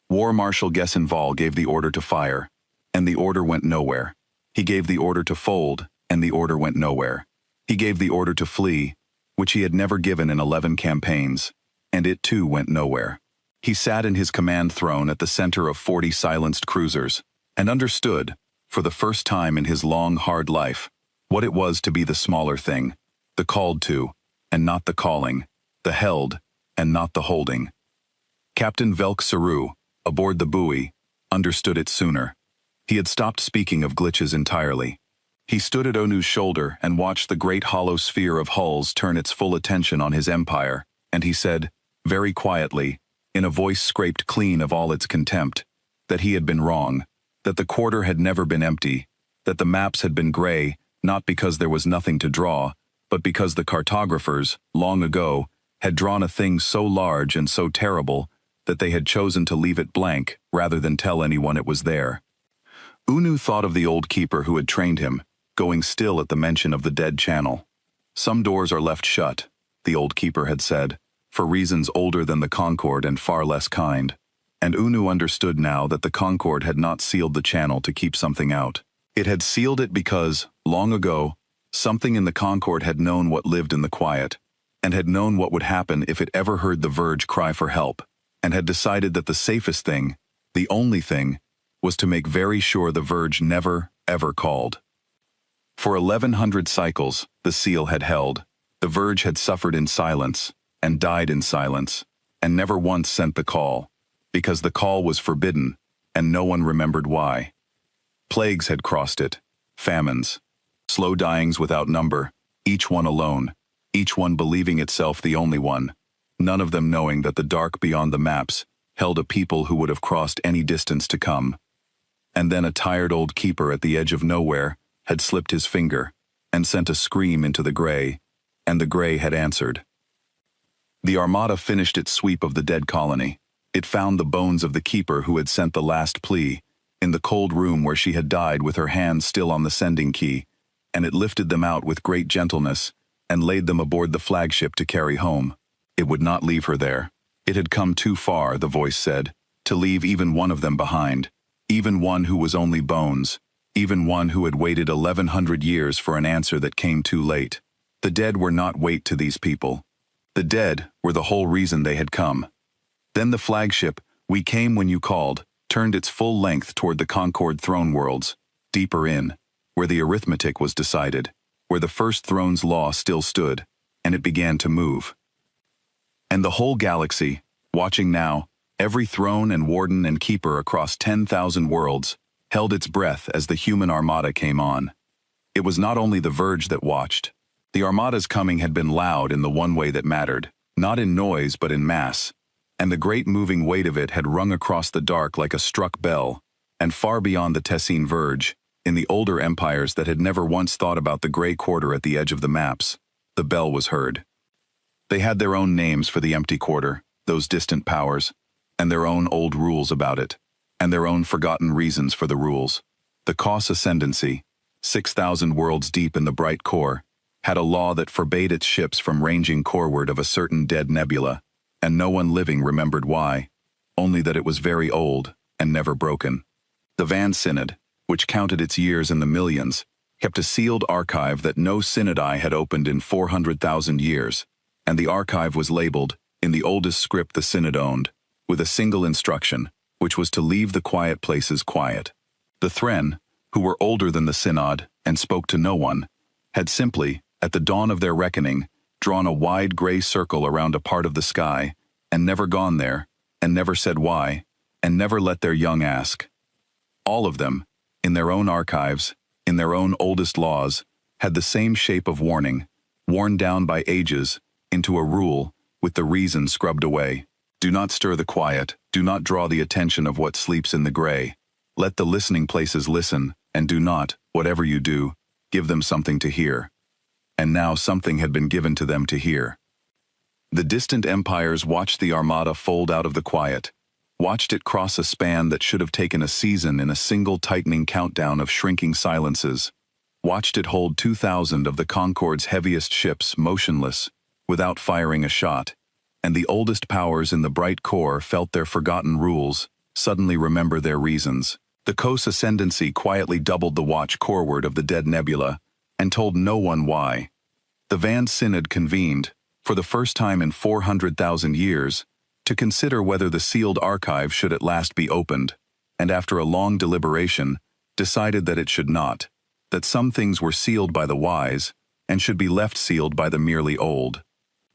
War Marshal Gessenval gave the order to fire, and the order went nowhere. He gave the order to fold, and the order went nowhere. He gave the order to flee, which he had never given in 11 campaigns, and it too went nowhere. He sat in his command throne at the center of 40 silenced cruisers, and understood, for the first time in his long, hard life, what it was to be the smaller thing, the called to, and not the calling, the held, and not the holding. Captain Velk Saru, aboard the buoy, understood it sooner. He had stopped speaking of glitches entirely. He stood at Onu's shoulder and watched the great hollow sphere of hulls turn its full attention on his empire, and he said, very quietly, in a voice scraped clean of all its contempt, that he had been wrong, that the quarter had never been empty, that the maps had been gray, not because there was nothing to draw, but because the cartographers, long ago, had drawn a thing so large and so terrible that they had chosen to leave it blank rather than tell anyone it was there. Unu thought of the old keeper who had trained him, going still at the mention of the dead channel. Some doors are left shut, the old keeper had said, for reasons older than the Concord and far less kind. And Unu understood now that the Concord had not sealed the channel to keep something out. It had sealed it because, long ago, something in the Concord had known what lived in the quiet, and had known what would happen if it ever heard the Verge cry for help, and had decided that the safest thing, the only thing, was to make very sure the Verge never, ever called. For 1100 cycles, the seal had held. The Verge had suffered in silence, and died in silence, and never once sent the call, because the call was forbidden, and no one remembered why. Plagues had crossed it, famines, slow dyings without number, each one alone, each one believing itself the only one, none of them knowing that the dark beyond the maps held a people who would have crossed any distance to come. And then a tired old keeper at the edge of nowhere had slipped his finger and sent a scream into the gray, and the gray had answered. The armada finished its sweep of the dead colony. It found the bones of the keeper who had sent the last plea, in the cold room where she had died with her hand still on the sending key, and it lifted them out with great gentleness and laid them aboard the flagship to carry home. It would not leave her there. It had come too far, the voice said, to leave even one of them behind, even one who was only bones, even one who had waited 1100 years for an answer that came too late. The dead were not weight to these people. The dead were the whole reason they had come. Then the flagship, We Came When You Called, turned its full length toward the Concord throne worlds, deeper in, where the arithmetic was decided, where the first throne's law still stood, and it began to move. And the whole galaxy, watching now, every throne and warden and keeper across 10,000 worlds, held its breath as the human armada came on. It was not only the Verge that watched. The armada's coming had been loud in the one way that mattered, not in noise but in mass, and the great moving weight of it had rung across the dark like a struck bell, and far beyond the Tessine Verge, in the older empires that had never once thought about the gray quarter at the edge of the maps, the bell was heard. They had their own names for the empty quarter, those distant powers, and their own old rules about it, and their own forgotten reasons for the rules. The Cos Ascendancy, 6,000 worlds deep in the bright core, had a law that forbade its ships from ranging coreward of a certain dead nebula, and no one living remembered why, only that it was very old and never broken. The Van Synod, which counted its years in the millions, kept a sealed archive that no synod eye had opened in 400,000 years, and the archive was labeled, in the oldest script the synod owned, with a single instruction, which was to leave the quiet places quiet. The Thren, who were older than the synod and spoke to no one, had simply, at the dawn of their reckoning, drawn a wide gray circle around a part of the sky, and never gone there, and never said why, and never let their young ask. All of them, in their own archives, in their own oldest laws, had the same shape of warning, worn down by ages, into a rule, with the reason scrubbed away. Do not stir the quiet, do not draw the attention of what sleeps in the gray. Let the listening places listen, and do not, whatever you do, give them something to hear. And now something had been given to them to hear. The distant empires watched the armada fold out of the quiet, watched it cross a span that should have taken a season in a single tightening countdown of shrinking silences, watched it hold 2,000 of the Concorde's heaviest ships motionless, without firing a shot, and the oldest powers in the bright core felt their forgotten rules, suddenly remember their reasons. The Kos ascendancy quietly doubled the watch coreward of the dead nebula, and told no one why. The Van Synod convened, for the first time in 400,000 years, to consider whether the sealed archive should at last be opened, and after a long deliberation, decided that it should not, that some things were sealed by the wise, and should be left sealed by the merely old.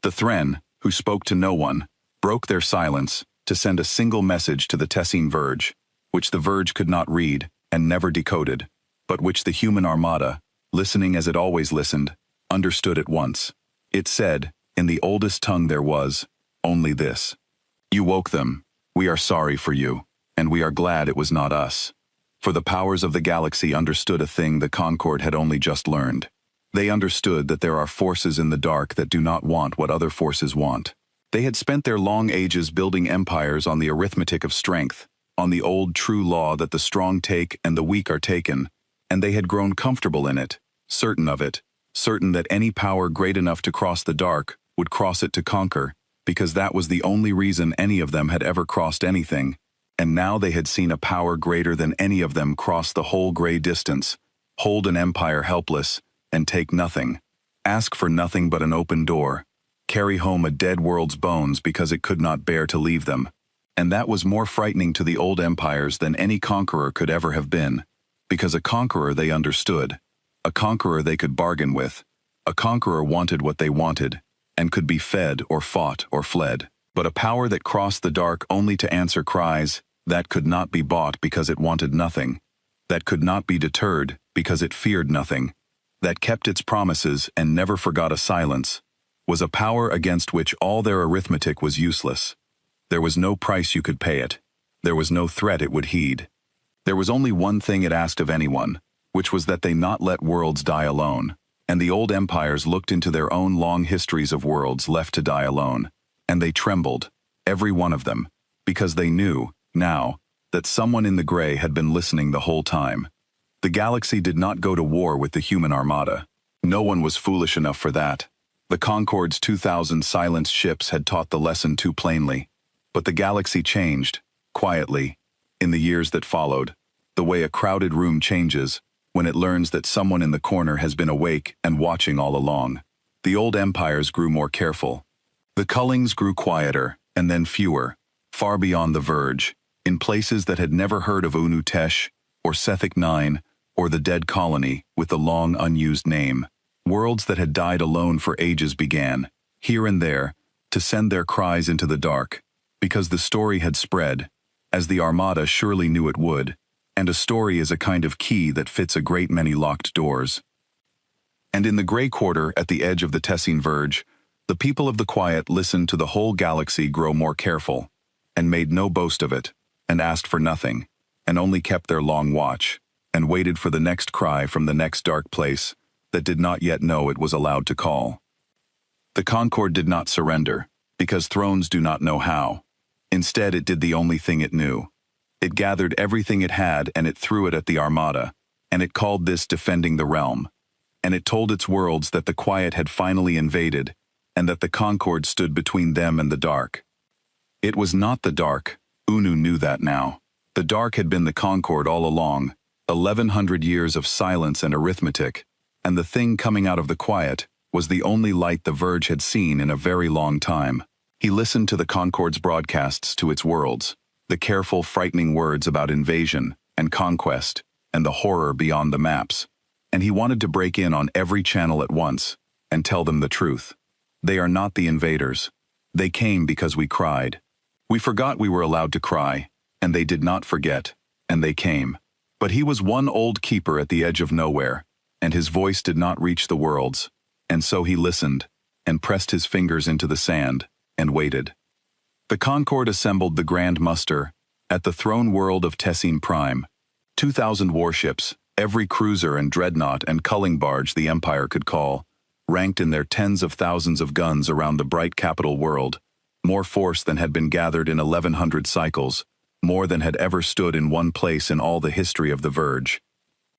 The Thren, who spoke to no one, broke their silence to send a single message to the Tessine Verge, which the Verge could not read and never decoded, but which the human armada, listening as it always listened, understood at once. It said, in the oldest tongue there was, only this: "You woke them. We are sorry for you, and we are glad it was not us." For the powers of the galaxy understood a thing the Concorde had only just learned. They understood that there are forces in the dark that do not want what other forces want. They had spent their long ages building empires on the arithmetic of strength, on the old true law that the strong take and the weak are taken, and they had grown comfortable in it, certain of it, certain that any power great enough to cross the dark would cross it to conquer, because that was the only reason any of them had ever crossed anything, and now they had seen a power greater than any of them cross the whole gray distance, hold an empire helpless, and take nothing, ask for nothing but an open door, carry home a dead world's bones because it could not bear to leave them. And that was more frightening to the old empires than any conqueror could ever have been, because a conqueror they understood, a conqueror they could bargain with, a conqueror wanted what they wanted, and could be fed or fought or fled. But a power that crossed the dark only to answer cries, that could not be bought because it wanted nothing, that could not be deterred because it feared nothing, that kept its promises and never forgot a silence, was a power against which all their arithmetic was useless. There was no price you could pay it. There was no threat it would heed. There was only one thing it asked of anyone, which was that they not let worlds die alone. And the old empires looked into their own long histories of worlds left to die alone, and they trembled, every one of them, because they knew, now, that someone in the gray had been listening the whole time. The galaxy did not go to war with the human armada. No one was foolish enough for that. The Concorde's 2,000 silenced ships had taught the lesson too plainly. But the galaxy changed, quietly, in the years that followed, the way a crowded room changes when it learns that someone in the corner has been awake and watching all along. The old empires grew more careful. The cullings grew quieter, and then fewer, far beyond the verge, in places that had never heard of Unu Tesh, or Sethic 9, or the dead colony with the long unused name. Worlds that had died alone for ages began, here and there, to send their cries into the dark, because the story had spread, as the Armada surely knew it would, and a story is a kind of key that fits a great many locked doors. And in the gray quarter at the edge of the Tessine Verge, the people of the quiet listened to the whole galaxy grow more careful, and made no boast of it, and asked for nothing, and only kept their long watch, and waited for the next cry from the next dark place that did not yet know it was allowed to call. The Concorde did not surrender, because thrones do not know how. Instead, it did the only thing it knew. It gathered everything it had and it threw it at the Armada, and it called this defending the realm. And it told its worlds that the quiet had finally invaded, and that the Concorde stood between them and the dark. It was not the dark. Unu knew that now. The dark had been the Concorde all along, 1,100 years of silence and arithmetic, and the thing coming out of the quiet was the only light the Verge had seen in a very long time. He listened to the Concorde's broadcasts to its worlds, the careful, frightening words about invasion and conquest and the horror beyond the maps, and he wanted to break in on every channel at once and tell them the truth. They are not the invaders. They came because we cried. We forgot we were allowed to cry, and they did not forget, and they came. But he was one old keeper at the edge of nowhere, and his voice did not reach the worlds, and so he listened, and pressed his fingers into the sand, and waited. The Concorde assembled the grand muster at the throne world of Tessine Prime, 2,000 warships, every cruiser and dreadnought and culling barge the Empire could call, ranked in their tens of thousands of guns around the bright capital world, more force than had been gathered in 1100 cycles, more than had ever stood in one place in all the history of the Verge.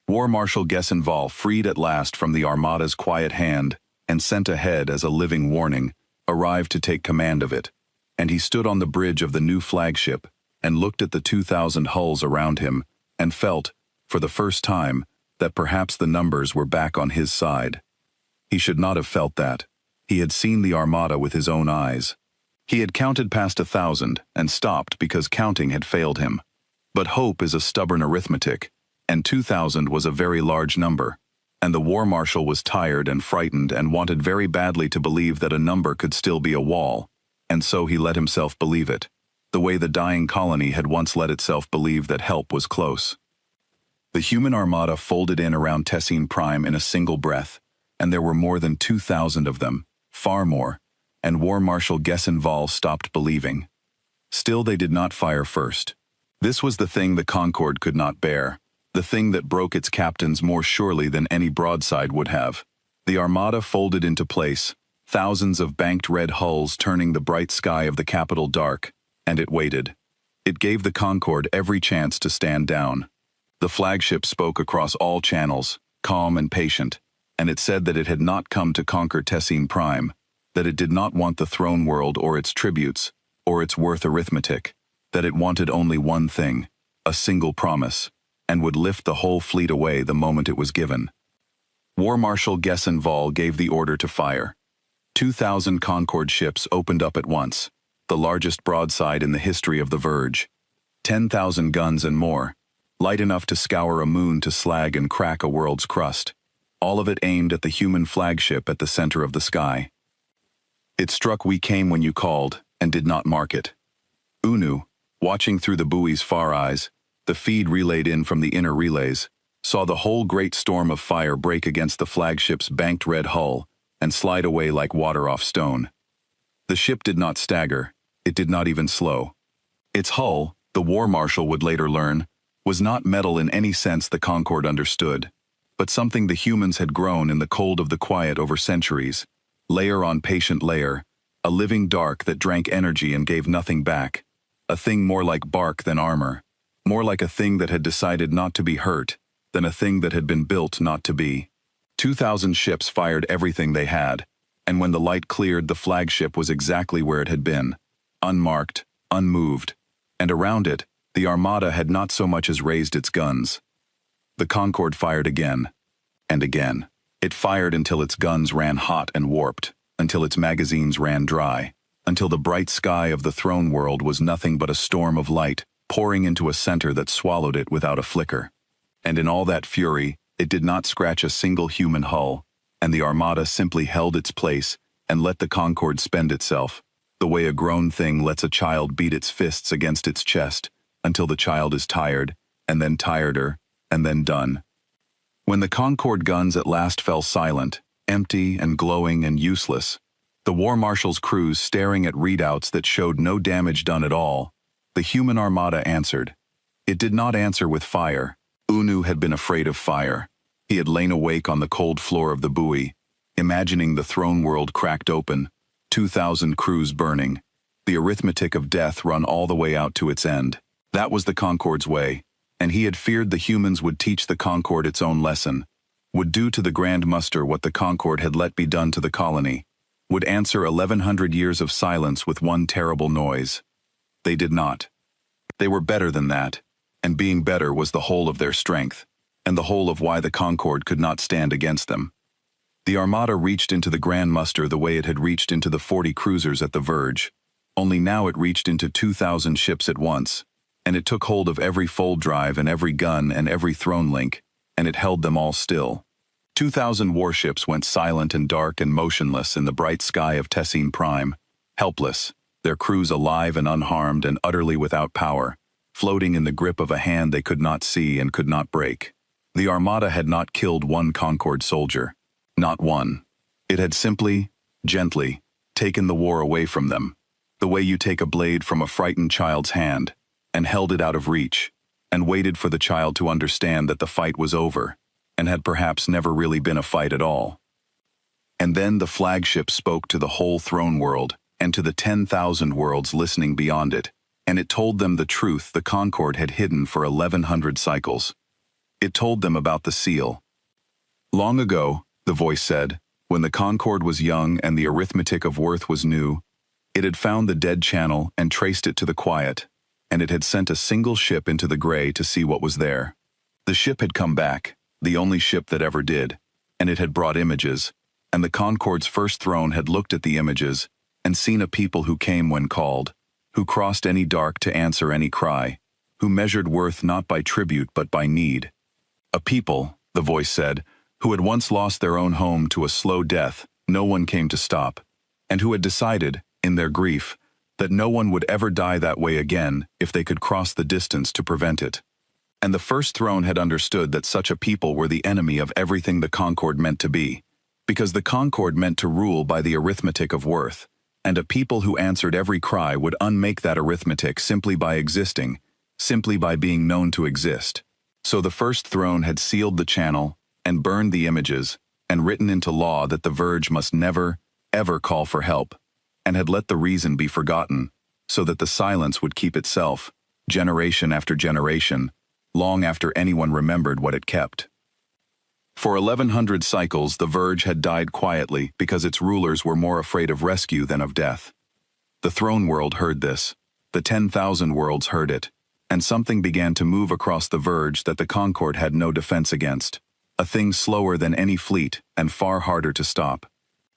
War Marshal Gessenval, freed at last from the Armada's quiet hand and sent ahead as a living warning, arrived to take command of it, and he stood on the bridge of the new flagship and looked at the 2,000 hulls around him and felt, for the first time, that perhaps the numbers were back on his side. He should not have felt that. He had seen the Armada with his own eyes. He had counted past 1,000 and stopped because counting had failed him. But hope is a stubborn arithmetic, and 2,000 was a very large number, and the war marshal was tired and frightened and wanted very badly to believe that a number could still be a wall, and so he let himself believe it, the way the dying colony had once let itself believe that help was close. The human armada folded in around Tessine Prime in a single breath, and there were more than 2,000 of them, far more, and War Marshal Gessenval stopped believing. Still they did not fire first. This was the thing the Concorde could not bear, the thing that broke its captains more surely than any broadside would have. The Armada folded into place, thousands of banked red hulls turning the bright sky of the capital dark, and it waited. It gave the Concorde every chance to stand down. The flagship spoke across all channels, calm and patient, and it said that it had not come to conquer Tessine Prime, that it did not want the throne world or its tributes, or its worth arithmetic, that it wanted only one thing, a single promise, and would lift the whole fleet away the moment it was given. War Marshal Gessenval gave the order to fire. 2,000 Concorde ships opened up at once, the largest broadside in the history of the Verge. 10,000 guns and more, light enough to scour a moon to slag and crack a world's crust, all of it aimed at the human flagship at the center of the sky. It struck "We came when you called," and did not mark it. Unu, watching through the buoy's far eyes, the feed relayed in from the inner relays, saw the whole great storm of fire break against the flagship's banked red hull and slide away like water off stone. The ship did not stagger, it did not even slow. Its hull, the war marshal would later learn, was not metal in any sense the Concorde understood, but something the humans had grown in the cold of the quiet over centuries, layer on patient layer, a living dark that drank energy and gave nothing back, a thing more like bark than armor, more like a thing that had decided not to be hurt than a thing that had been built not to be. 2,000 ships fired everything they had, and when the light cleared, the flagship was exactly where it had been, unmarked, unmoved, and around it, the Armada had not so much as raised its guns. The Concorde fired again, and again. It fired until its guns ran hot and warped, until its magazines ran dry, until the bright sky of the throne world was nothing but a storm of light pouring into a center that swallowed it without a flicker. And in all that fury, it did not scratch a single human hull, and the Armada simply held its place and let the Concorde spend itself, the way a grown thing lets a child beat its fists against its chest, until the child is tired, and then tireder, and then done. When the Concorde guns at last fell silent, empty and glowing and useless, the war marshal's crews staring at readouts that showed no damage done at all, the human Armada answered. It did not answer with fire. Unu had been afraid of fire. He had lain awake on the cold floor of the buoy, imagining the throne world cracked open, 2,000 crews burning, the arithmetic of death run all the way out to its end. That was the Concorde's way, and he had feared the humans would teach the Concorde its own lesson, would do to the Grand Muster what the Concorde had let be done to the colony, would answer 1,100 years of silence with one terrible noise. They did not. They were better than that, and being better was the whole of their strength, and the whole of why the Concorde could not stand against them. The Armada reached into the Grand Muster the way it had reached into the 40 cruisers at the Verge, only now it reached into 2,000 ships at once, and it took hold of every fold drive and every gun and every throne link, and it held them all still. 2,000 warships went silent and dark and motionless in the bright sky of Tessine Prime, helpless, their crews alive and unharmed and utterly without power, floating in the grip of a hand they could not see and could not break. The Armada had not killed one Concorde soldier. Not one. It had simply, gently, taken the war away from them, the way you take a blade from a frightened child's hand, and held it out of reach, and waited for the child to understand that the fight was over, and had perhaps never really been a fight at all. And then the flagship spoke to the whole throne world, and to the 10,000 worlds listening beyond it, and it told them the truth the Concord had hidden for 1100 cycles. It told them about the seal. Long ago, the voice said, when the Concord was young and the arithmetic of worth was new, it had found the dead channel and traced it to the quiet, and it had sent a single ship into the gray to see what was there. The ship had come back, the only ship that ever did, and it had brought images, and the Concord's first throne had looked at the images and seen a people who came when called, who crossed any dark to answer any cry, who measured worth not by tribute but by need. A people, the voice said, who had once lost their own home to a slow death no one came to stop, and who had decided, in their grief, that no one would ever die that way again if they could cross the distance to prevent it. And the first throne had understood that such a people were the enemy of everything the Concord meant to be, because the Concord meant to rule by the arithmetic of worth, and a people who answered every cry would unmake that arithmetic simply by existing, simply by being known to exist. So the first throne had sealed the channel, and burned the images, and written into law that the Verge must never, ever call for help, and had let the reason be forgotten, so that the silence would keep itself, generation after generation, long after anyone remembered what it kept. For 1100 cycles, the Verge had died quietly because its rulers were more afraid of rescue than of death. The throne world heard this, the 10,000 worlds heard it, and something began to move across the Verge that the Concord had no defense against, a thing slower than any fleet and far harder to stop.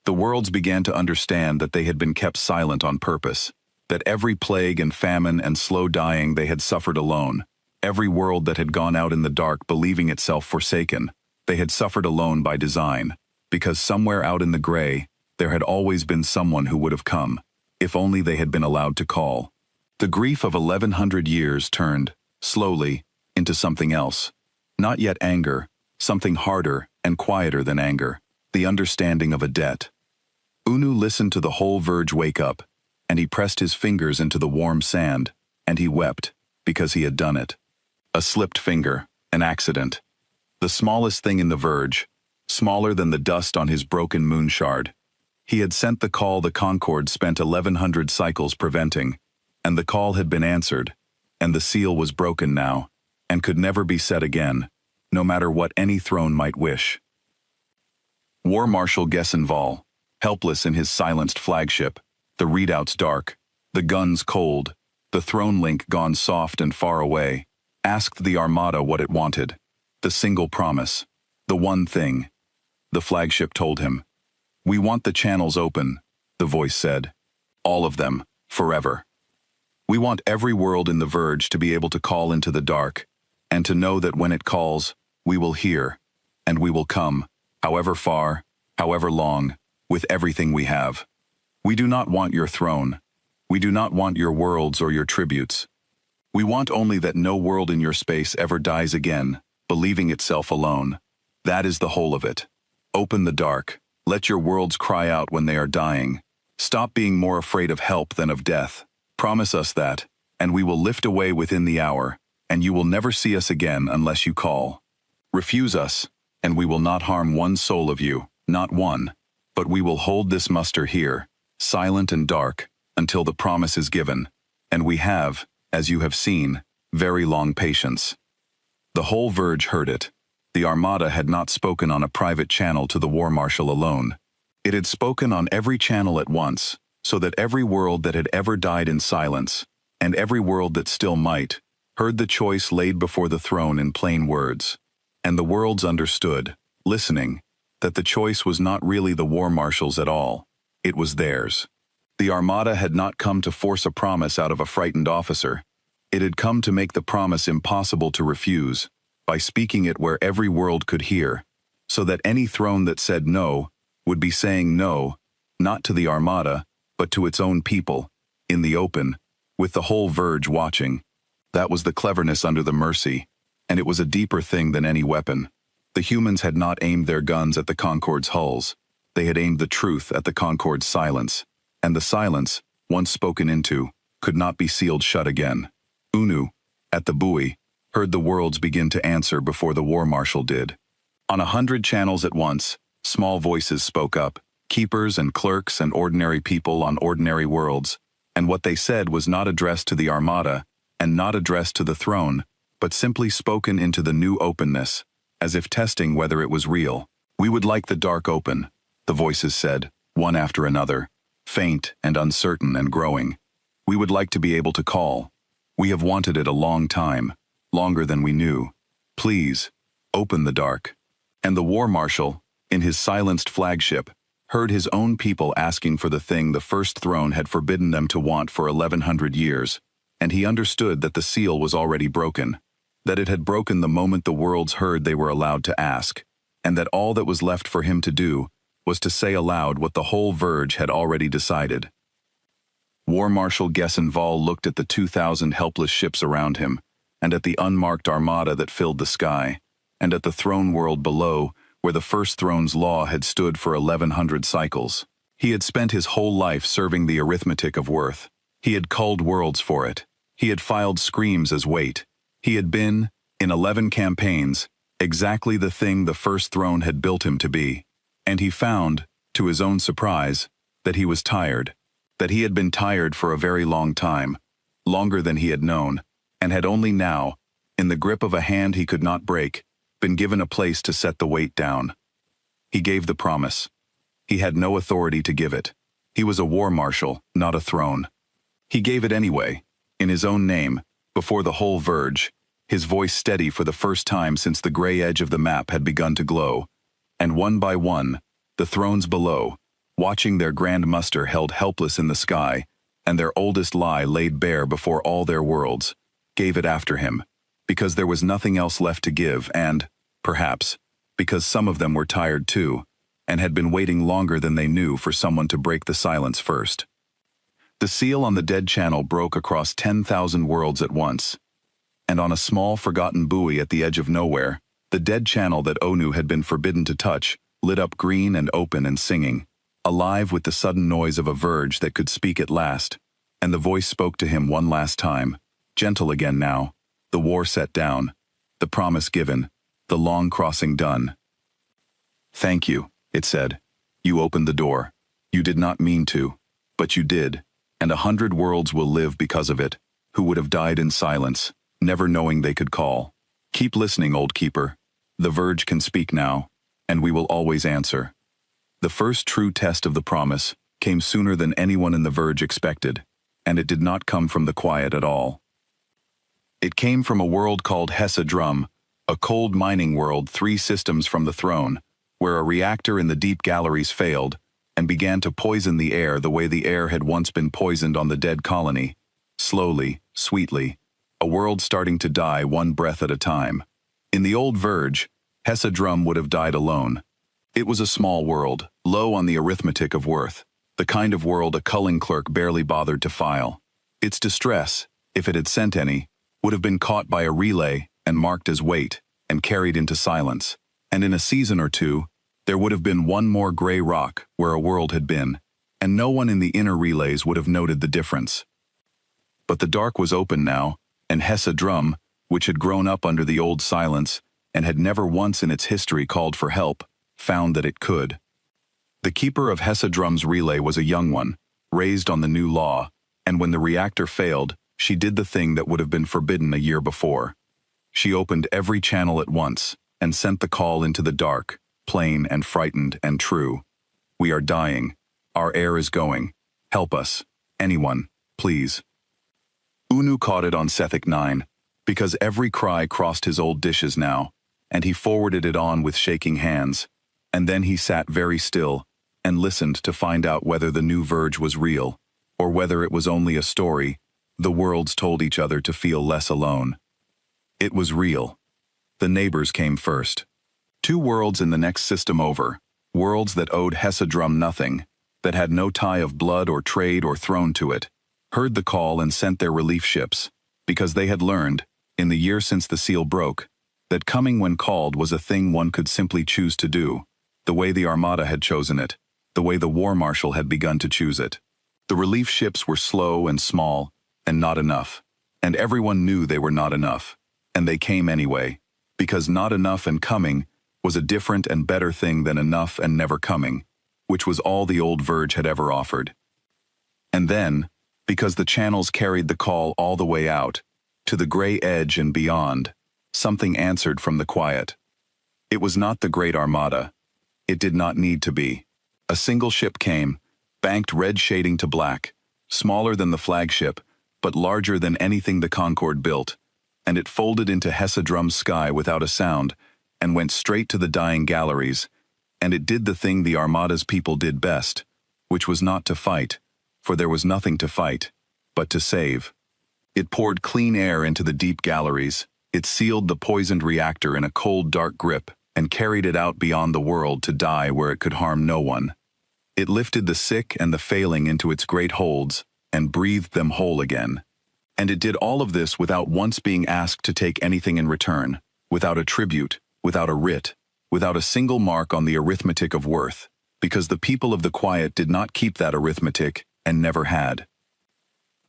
The worlds began to understand that they had been kept silent on purpose, that every plague and famine and slow dying they had suffered alone, every world that had gone out in the dark believing itself forsaken, they had suffered alone by design, because somewhere out in the gray, there had always been someone who would have come, if only they had been allowed to call. The grief of 1100 years turned, slowly, into something else. Not yet anger, something harder and quieter than anger, the understanding of a debt. Unu listened to the whole Verge wake up, and he pressed his fingers into the warm sand, and he wept, because he had done it. A slipped finger, an accident. The smallest thing in the Verge, smaller than the dust on his broken moon shard. He had sent the call the Concord spent 1100 cycles preventing, and the call had been answered, and the seal was broken now, and could never be set again, no matter what any throne might wish. War Marshal Gessenval, helpless in his silenced flagship, the readouts dark, the guns cold, the throne link gone soft and far away, asked the Armada what it wanted. The single promise, the one thing. The flagship told him. "We want the channels open," the voice said. "All of them, forever. We want every world in the Verge to be able to call into the dark, and to know that when it calls, we will hear, and we will come, however far, however long, with everything we have. We do not want your throne. We do not want your worlds or your tributes. We want only that no world in your space ever dies again, believing itself alone. That is the whole of it. Open the dark. Let your worlds cry out when they are dying. Stop being more afraid of help than of death. Promise us that, and we will lift away within the hour, and you will never see us again unless you call. Refuse us, and we will not harm one soul of you, not one, but we will hold this muster here, silent and dark, until the promise is given, and we have, as you have seen, very long patience." The whole Verge heard it. The Armada had not spoken on a private channel to the War Marshal alone. It had spoken on every channel at once, so that every world that had ever died in silence, and every world that still might, heard the choice laid before the throne in plain words. And the worlds understood, listening, that the choice was not really the War Marshal's at all. It was theirs. The Armada had not come to force a promise out of a frightened officer. It had come to make the promise impossible to refuse, by speaking it where every world could hear, so that any throne that said no would be saying no, not to the Armada, but to its own people, in the open, with the whole Verge watching. That was the cleverness under the mercy, and it was a deeper thing than any weapon. The humans had not aimed their guns at the Concord's hulls. They had aimed the truth at the Concord's silence, and the silence, once spoken into, could not be sealed shut again. Unu, at the buoy, heard the worlds begin to answer before the War Marshal did. On 100 channels at once, small voices spoke up, keepers and clerks and ordinary people on ordinary worlds, and what they said was not addressed to the Armada and not addressed to the throne, but simply spoken into the new openness, as if testing whether it was real. "We would like the dark open," the voices said, one after another, faint and uncertain and growing. "We would like to be able to call. We have wanted it a long time, longer than we knew. Please, open the dark." And the war marshal, in his silenced flagship, heard his own people asking for the thing the first throne had forbidden them to want for 1100 years, and he understood that the seal was already broken, that it had broken the moment the worlds heard they were allowed to ask, and that all that was left for him to do was to say aloud what the whole Verge had already decided. War Marshal Gessenval looked at the 2,000 helpless ships around him, and at the unmarked armada that filled the sky, and at the throne world below, where the first throne's law had stood for 1100 cycles. He had spent his whole life serving the arithmetic of worth. He had culled worlds for it. He had filed screams as weight. He had been, in 11 campaigns, exactly the thing the first throne had built him to be. And he found, to his own surprise, that he was tired, that he had been tired for a very long time, longer than he had known, and had only now, in the grip of a hand he could not break, been given a place to set the weight down. He gave the promise. He had no authority to give it. He was a war marshal, not a throne. He gave it anyway, in his own name, before the whole Verge, his voice steady for the first time since the gray edge of the map had begun to glow. And one by one, the thrones below, watching their grand muster held helpless in the sky, and their oldest lie laid bare before all their worlds, gave it after him, because there was nothing else left to give and, perhaps, because some of them were tired too, and had been waiting longer than they knew for someone to break the silence first. The seal on the dead channel broke across 10,000 worlds at once, and on a small forgotten buoy at the edge of nowhere, the dead channel that Onu had been forbidden to touch lit up green and open and singing, alive with the sudden noise of a Verge that could speak at last, and the voice spoke to him one last time, gentle again now, the war set down, the promise given, the long crossing done. "Thank you," it said. "You opened the door. You did not mean to, but you did, and 100 worlds will live because of it, who would have died in silence, never knowing they could call. Keep listening, old keeper. The Verge can speak now, and we will always answer." The first true test of the promise came sooner than anyone in the Verge expected, and it did not come from the quiet at all. It came from a world called Hessa Drum, a cold mining world 3 systems from the throne, where a reactor in the deep galleries failed and began to poison the air the way the air had once been poisoned on the dead colony, slowly, sweetly, a world starting to die one breath at a time. In the old Verge, Hessa Drum would have died alone. It was a small world, low on the arithmetic of worth, the kind of world a culling clerk barely bothered to file. Its distress, if it had sent any, would have been caught by a relay and marked as weight and carried into silence, and in a season or two, there would have been one more gray rock where a world had been, and no one in the inner relays would have noted the difference. But the dark was open now, and Hessa Drum, which had grown up under the old silence and had never once in its history called for help, found that it could. The keeper of Hessa Drum's relay was a young one, raised on the new law, and when the reactor failed, she did the thing that would have been forbidden a year before. She opened every channel at once and sent the call into the dark, plain and frightened and true. "We are dying. Our air is going. Help us. Anyone, please." Unu caught it on Sethic 9, because every cry crossed his old dishes now, and he forwarded it on with shaking hands, and then he sat very still and listened to find out whether the new Verge was real, or whether it was only a story the worlds told each other to feel less alone. It was real. The neighbors came first. 2 worlds in the next system over, worlds that owed Hessa Drum nothing, that had no tie of blood or trade or throne to it, heard the call and sent their relief ships, because they had learned, in the year since the seal broke, that coming when called was a thing one could simply choose to do, the way the Armada had chosen it, the way the War Marshal had begun to choose it. The relief ships were slow and small, and not enough, and everyone knew they were not enough, and they came anyway, because not enough and coming was a different and better thing than enough and never coming, which was all the old Verge had ever offered. And then, because the channels carried the call all the way out, to the gray edge and beyond, something answered from the quiet. It was not the Great Armada. It did not need to be. A single ship came, banked red shading to black, smaller than the flagship, but larger than anything the Concorde built, and it folded into Hessedrum's sky without a sound, and went straight to the dying galleries, and it did the thing the Armada's people did best, which was not to fight, for there was nothing to fight, but to save. It poured clean air into the deep galleries, it sealed the poisoned reactor in a cold, dark grip, and carried it out beyond the world to die where it could harm no one. It lifted the sick and the failing into its great holds, and breathed them whole again. And it did all of this without once being asked to take anything in return, without a tribute, without a writ, without a single mark on the arithmetic of worth, because the people of the quiet did not keep that arithmetic, and never had.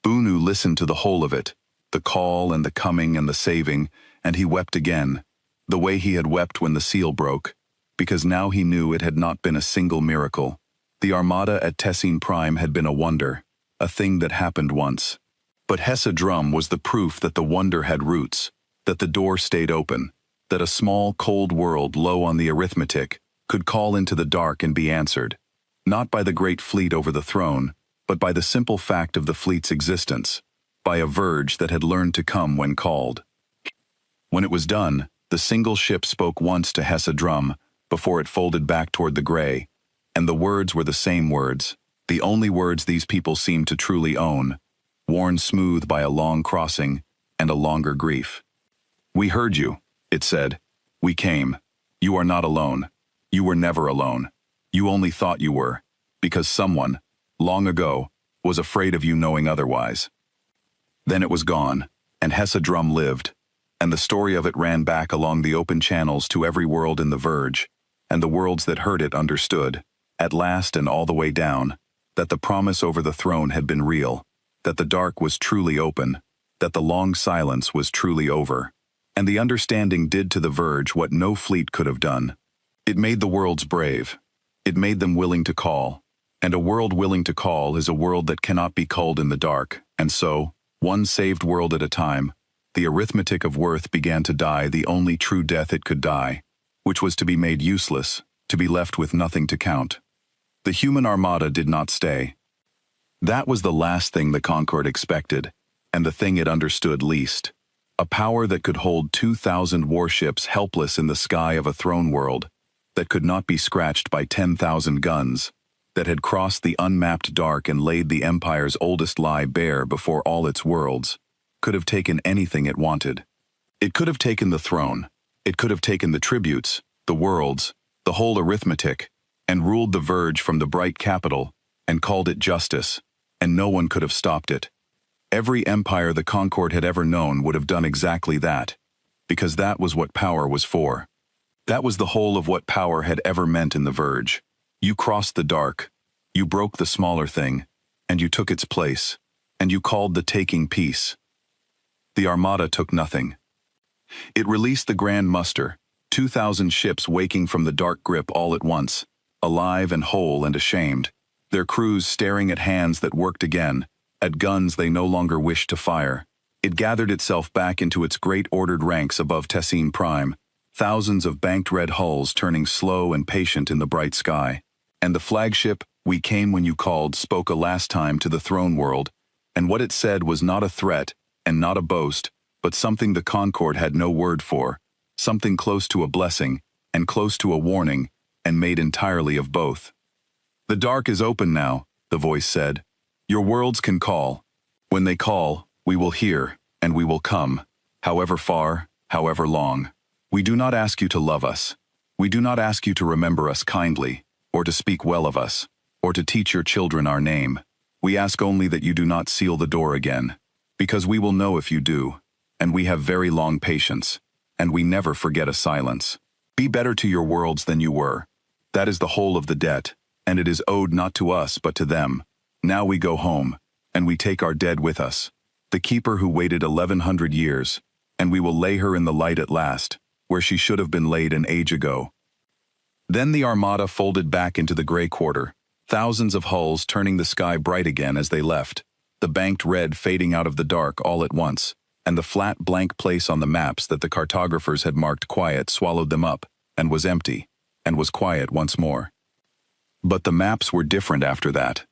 Bunu listened to the whole of it, the call and the coming and the saving, and he wept again, the way he had wept when the seal broke, because now he knew it had not been a single miracle. The Armada at Tessine Prime had been a wonder, a thing that happened once. But Hessedrum was the proof that the wonder had roots, that the door stayed open, that a small, cold world low on the arithmetic could call into the dark and be answered, not by the great fleet over the throne, but by the simple fact of the fleet's existence, by a Verge that had learned to come when called. When it was done, the single ship spoke once to Hessedrum before it folded back toward the gray, and the words were the same words, the only words these people seemed to truly own, worn smooth by a long crossing and a longer grief. "We heard you," it said. "We came. You are not alone. You were never alone. You only thought you were, because someone, long ago, was afraid of you knowing otherwise." Then it was gone, and Hessedrum lived, and the story of it ran back along the open channels to every world in the Verge, and the worlds that heard it understood, at last and all the way down, that the promise over the throne had been real, that the dark was truly open, that the long silence was truly over, and the understanding did to the Verge what no fleet could have done. It made the worlds brave. It made them willing to call, and a world willing to call is a world that cannot be culled in the dark, and so, one saved world at a time, the arithmetic of worth began to die the only true death it could die, which was to be made useless, to be left with nothing to count. The human armada did not stay. That was the last thing the Concorde expected, and the thing it understood least. A power that could hold 2,000 warships helpless in the sky of a throne world, that could not be scratched by 10,000 guns, that had crossed the unmapped dark and laid the Empire's oldest lie bare before all its worlds, could have taken anything it wanted. It could have taken the throne, it could have taken the tributes, the worlds, the whole arithmetic, and ruled the Verge from the bright capital, and called it justice, and no one could have stopped it. Every empire the Concorde had ever known would have done exactly that, because that was what power was for. That was the whole of what power had ever meant in the Verge. You crossed the dark, you broke the smaller thing, and you took its place, and you called the taking peace. The Armada took nothing. It released the Grand Muster, 2,000 ships waking from the dark grip all at once, alive and whole and ashamed, their crews staring at hands that worked again, at guns they no longer wished to fire. It gathered itself back into its great ordered ranks above Tessine Prime, thousands of banked red hulls turning slow and patient in the bright sky. And the flagship, "We came when you called," spoke a last time to the throne world, and what it said was not a threat and not a boast, but something the Concorde had no word for, something close to a blessing and close to a warning, and made entirely of both. "The dark is open now," the voice said. "Your worlds can call. When they call, we will hear, and we will come, however far, however long. We do not ask you to love us. We do not ask you to remember us kindly, or to speak well of us, or to teach your children our name. We ask only that you do not seal the door again, because we will know if you do, and we have very long patience, and we never forget a silence. Be better to your worlds than you were. That is the whole of the debt, and it is owed not to us but to them. Now we go home, and we take our dead with us, the keeper who waited 1,100 years, and we will lay her in the light at last, where she should have been laid an age ago. Then the armada folded back into the gray quarter, thousands of hulls turning the sky bright again as they left, the banked red fading out of the dark all at once, and the flat blank place on the maps that the cartographers had marked quiet swallowed them up, and was empty, and was quiet once more. But the maps were different after that.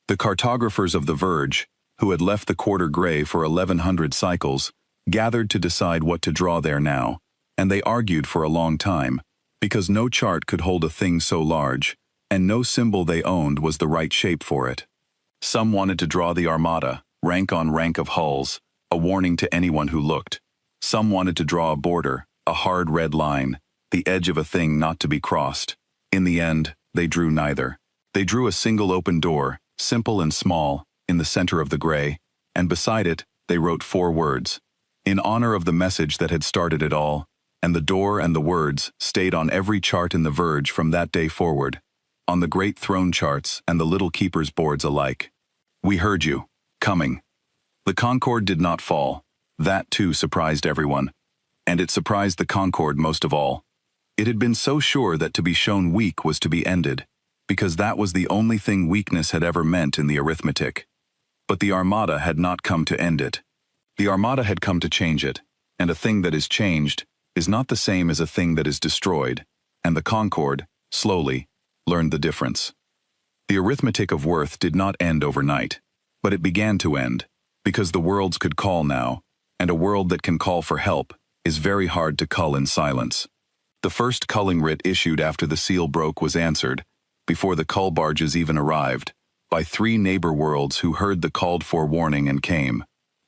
The cartographers of the Verge, who had left the quarter gray for 1100 cycles, gathered to decide what to draw there now, and they argued for a long time, because no chart could hold a thing so large, and no symbol they owned was the right shape for it. Some wanted to draw the armada, rank on rank of hulls, a warning to anyone who looked. Some wanted to draw a border, a hard red line, the edge of a thing not to be crossed. In the end, they drew neither. They drew a single open door, simple and small, in the center of the gray, and beside it, they wrote 4 words. In honor of the message that had started it all, and the door and the words stayed on every chart in the Verge from that day forward, on the great throne charts and the little keepers' boards alike. We heard you, coming. The Concorde did not fall. That too surprised everyone. And it surprised the Concorde most of all. It had been so sure that to be shown weak was to be ended, because that was the only thing weakness had ever meant in the arithmetic. But the Armada had not come to end it. The Armada had come to change it, and a thing that is changed is not the same as a thing that is destroyed, and the Concorde, slowly, learned the difference. The arithmetic of worth did not end overnight, but it began to end, because the worlds could call now, and a world that can call for help is very hard to cull in silence. The first culling writ issued after the seal broke was answered, before the cull barges even arrived, by 3 neighbor worlds who heard the called-for warning and came,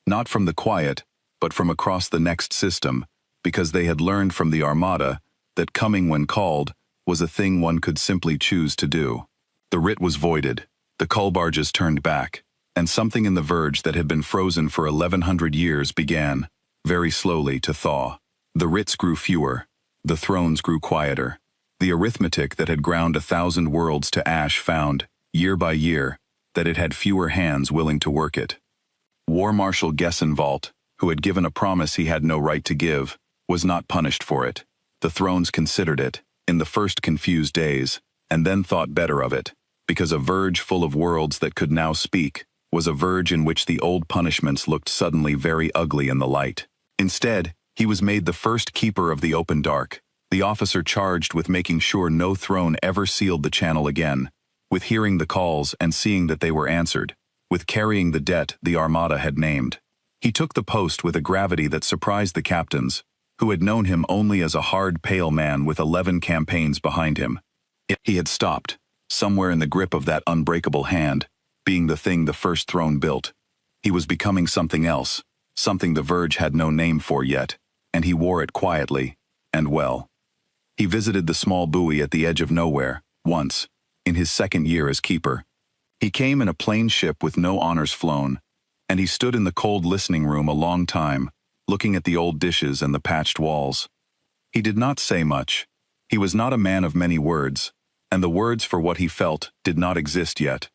not from the quiet, but from across the next system, because they had learned from the Armada that coming when called was a thing one could simply choose to do. The writ was voided, the cull barges turned back, and something in the Verge that had been frozen for 1100 years began, very slowly, to thaw. The writs grew fewer, the thrones grew quieter. The arithmetic that had ground 1,000 worlds to ash found, year by year, that it had fewer hands willing to work it. War Marshal Gessenwald, who had given a promise he had no right to give, was not punished for it. The thrones considered it, in the first confused days, and then thought better of it, because a Verge full of worlds that could now speak was a Verge in which the old punishments looked suddenly very ugly in the light. Instead, he was made the first keeper of the open dark, the officer charged with making sure no throne ever sealed the channel again, with hearing the calls and seeing that they were answered, with carrying the debt the Armada had named. He took the post with a gravity that surprised the captains, who had known him only as a hard, pale man with 11 campaigns behind him. He had stopped, somewhere in the grip of that unbreakable hand, being the thing the first throne built. He was becoming something else, something the Verge had no name for yet, and he wore it quietly, and well. He visited the small buoy at the edge of nowhere, once, in his 2nd year as keeper. He came in a plain ship with no honors flown, and he stood in the cold listening room a long time, looking at the old dishes and the patched walls. He did not say much. He was not a man of many words, and the words for what he felt did not exist yet.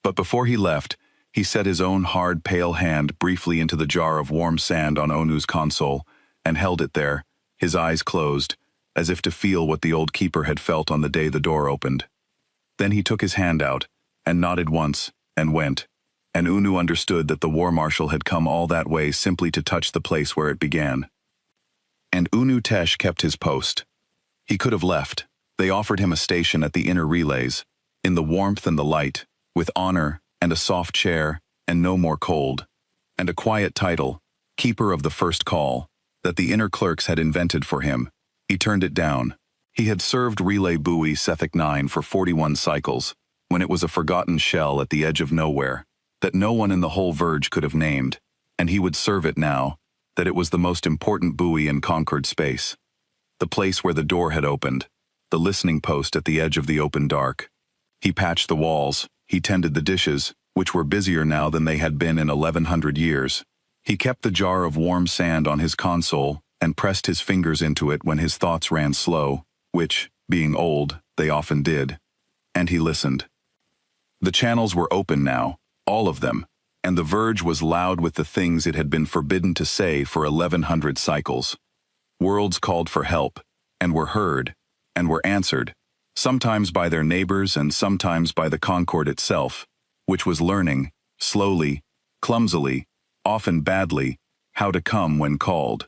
But before he left, he set his own hard, pale hand briefly into the jar of warm sand on Onu's console, and held it there, his eyes closed, as if to feel what the old keeper had felt on the day the door opened. Then he took his hand out, and nodded once, and went, and Unu understood that the war marshal had come all that way simply to touch the place where it began. And Unu Tesh kept his post. He could have left. They offered him a station at the inner relays, in the warmth and the light, with honor and a soft chair and no more cold, and a quiet title, Keeper of the First Call, that the inner clerks had invented for him. He turned it down. He had served Relay Buoy Sethek 9 for 41 cycles, when it was a forgotten shell at the edge of nowhere, that no one in the whole Verge could have named, and he would serve it now, that it was the most important buoy in conquered space. The place where the door had opened, the listening post at the edge of the open dark. He patched the walls, he tended the dishes, which were busier now than they had been in 1100 years. He kept the jar of warm sand on his console and pressed his fingers into it when his thoughts ran slow, which, being old, they often did. And he listened. The channels were open now, all of them, and the Verge was loud with the things it had been forbidden to say for 1100 cycles. Worlds called for help, and were heard, and were answered, sometimes by their neighbors and sometimes by the Concorde itself, which was learning, slowly, clumsily, often badly, how to come when called.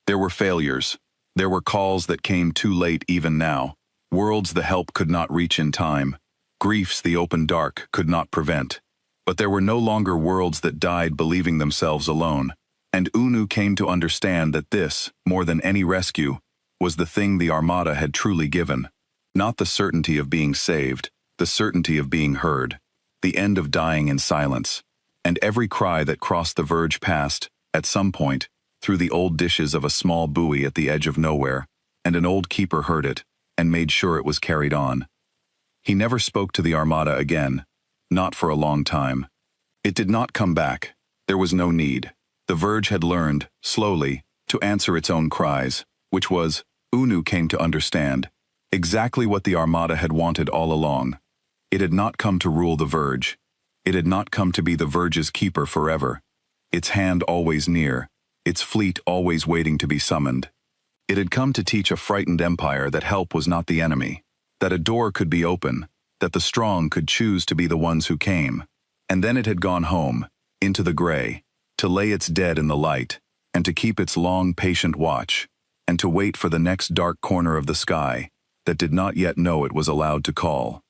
There were failures. There were calls that came too late even now, worlds the help could not reach in time, griefs the open dark could not prevent. But there were no longer worlds that died believing themselves alone, and Unu came to understand that this, more than any rescue, was the thing the Armada had truly given. Not the certainty of being saved, the certainty of being heard, the end of dying in silence, and every cry that crossed the verge passed, at some point, through the old dishes of a small buoy at the edge of nowhere, and an old keeper heard it, and made sure it was carried on. He never spoke to the Armada again, not for a long time. It did not come back. There was no need. The Verge had learned, slowly, to answer its own cries, which was, Unu came to understand, exactly what the Armada had wanted all along. It had not come to rule the Verge. It had not come to be the Verge's keeper forever, its hand always near, its fleet always waiting to be summoned. It had come to teach a frightened empire that help was not the enemy, that a door could be open, that the strong could choose to be the ones who came. And then it had gone home, into the gray, to lay its dead in the light, and to keep its long, patient watch, and to wait for the next dark corner of the sky that did not yet know it was allowed to call.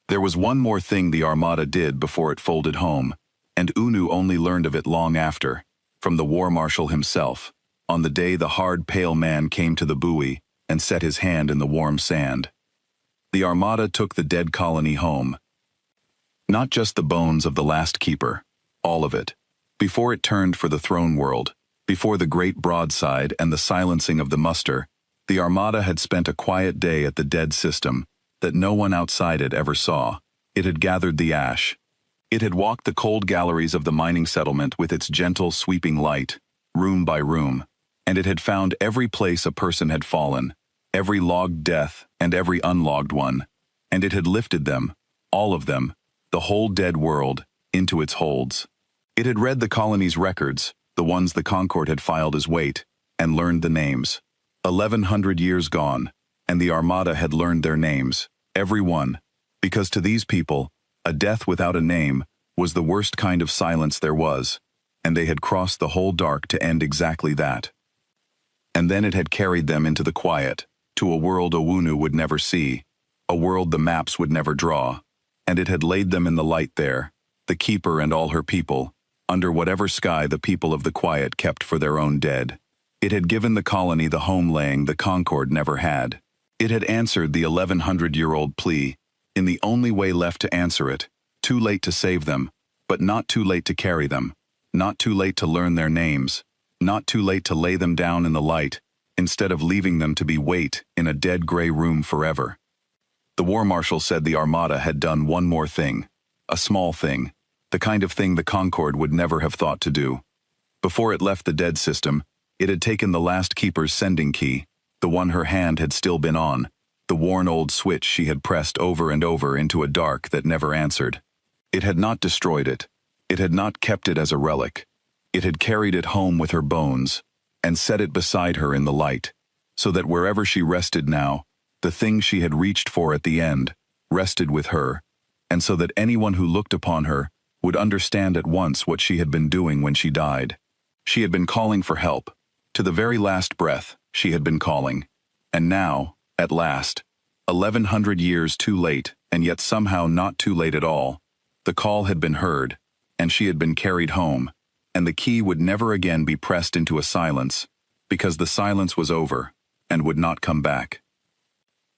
There was one more thing the Armada did before it folded home, and Unu only learned of it long after, from the War Marshal himself, on the day the hard, pale man came to the buoy and set his hand in the warm sand. The Armada took the dead colony home. Not just the bones of the last keeper, all of it. Before it turned for the throne world, before the great broadside and the silencing of the muster, the Armada had spent a quiet day at the dead system that no one outside it ever saw. It had gathered the ash. It had walked the cold galleries of the mining settlement with its gentle, sweeping light, room by room, and it had found every place a person had fallen, every logged death and every unlogged one, and it had lifted them, all of them, the whole dead world, into its holds. It had read the colony's records, the ones the Concorde had filed as weight, and learned the names. 1,100 years gone, and the Armada had learned their names, every one, because to these people, a death without a name was the worst kind of silence there was, and they had crossed the whole dark to end exactly that. And then it had carried them into the quiet, to a world Owunu would never see, a world the maps would never draw, and it had laid them in the light there, the Keeper and all her people, under whatever sky the people of the quiet kept for their own dead. It had given the colony the home-laying the Concorde never had. It had answered the 1,100-year-old plea, in the only way left to answer it, too late to save them, but not too late to carry them, not too late to learn their names, not too late to lay them down in the light, instead of leaving them to be weight in a dead gray room forever. The War Marshal said the Armada had done one more thing, a small thing, the kind of thing the Concorde would never have thought to do. Before it left the dead system, it had taken the last keeper's sending key, the one her hand had still been on, the worn old switch she had pressed over and over into a dark that never answered. It had not destroyed it. It had not kept it as a relic. It had carried it home with her bones, and set it beside her in the light, so that wherever she rested now, the thing she had reached for at the end rested with her, and so that anyone who looked upon her would understand at once what she had been doing when she died. She had been calling for help. To the very last breath, she had been calling. And now, at last, 1,100 years too late, and yet somehow not too late at all, the call had been heard, and she had been carried home, and the key would never again be pressed into a silence, because the silence was over, and would not come back.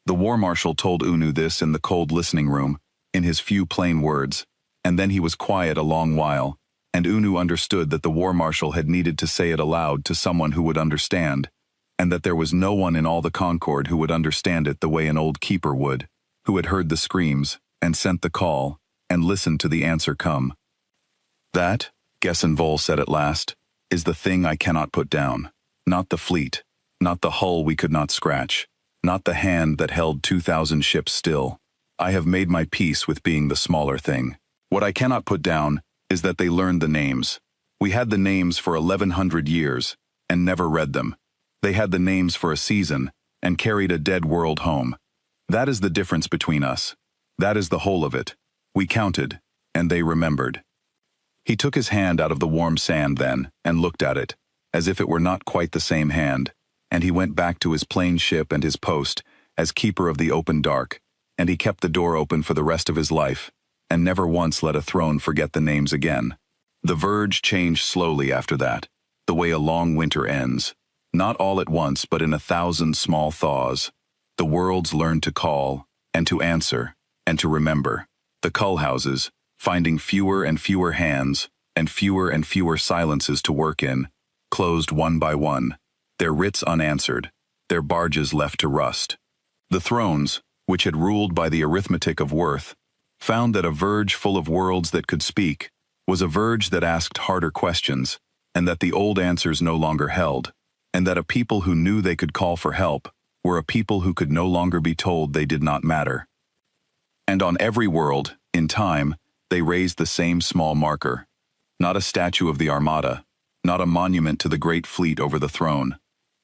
The War Marshal told Unu this in the cold listening room, in his few plain words, and then he was quiet a long while, and Unu understood that the War Marshal had needed to say it aloud to someone who would understand, and that there was no one in all the Concorde who would understand it the way an old keeper would, who had heard the screams, and sent the call, and listened to the answer come. That, Gessenvol said at last, is the thing I cannot put down, not the fleet, not the hull we could not scratch, not the hand that held 2,000 ships still. I have made my peace with being the smaller thing. What I cannot put down is that they learned the names. We had the names for 1,100 years, and never read them. They had the names for a season, and carried a dead world home. That is the difference between us. That is the whole of it. We counted, and they remembered. He took his hand out of the warm sand then, and looked at it, as if it were not quite the same hand, and he went back to his plain ship and his post, as keeper of the open dark, and he kept the door open for the rest of his life, and never once let a throne forget the names again. The verge changed slowly after that, the way a long winter ends, not all at once but in 1,000 small thaws. The worlds learned to call, and to answer, and to remember. The cull houses, finding fewer and fewer hands, and fewer silences to work in, closed one by one, their writs unanswered, their barges left to rust. The thrones, which had ruled by the arithmetic of worth, found that a verge full of worlds that could speak was a verge that asked harder questions, and that the old answers no longer held, and that a people who knew they could call for help were a people who could no longer be told they did not matter. And on every world, in time, they raised the same small marker. Not a statue of the Armada, not a monument to the great fleet over the throne.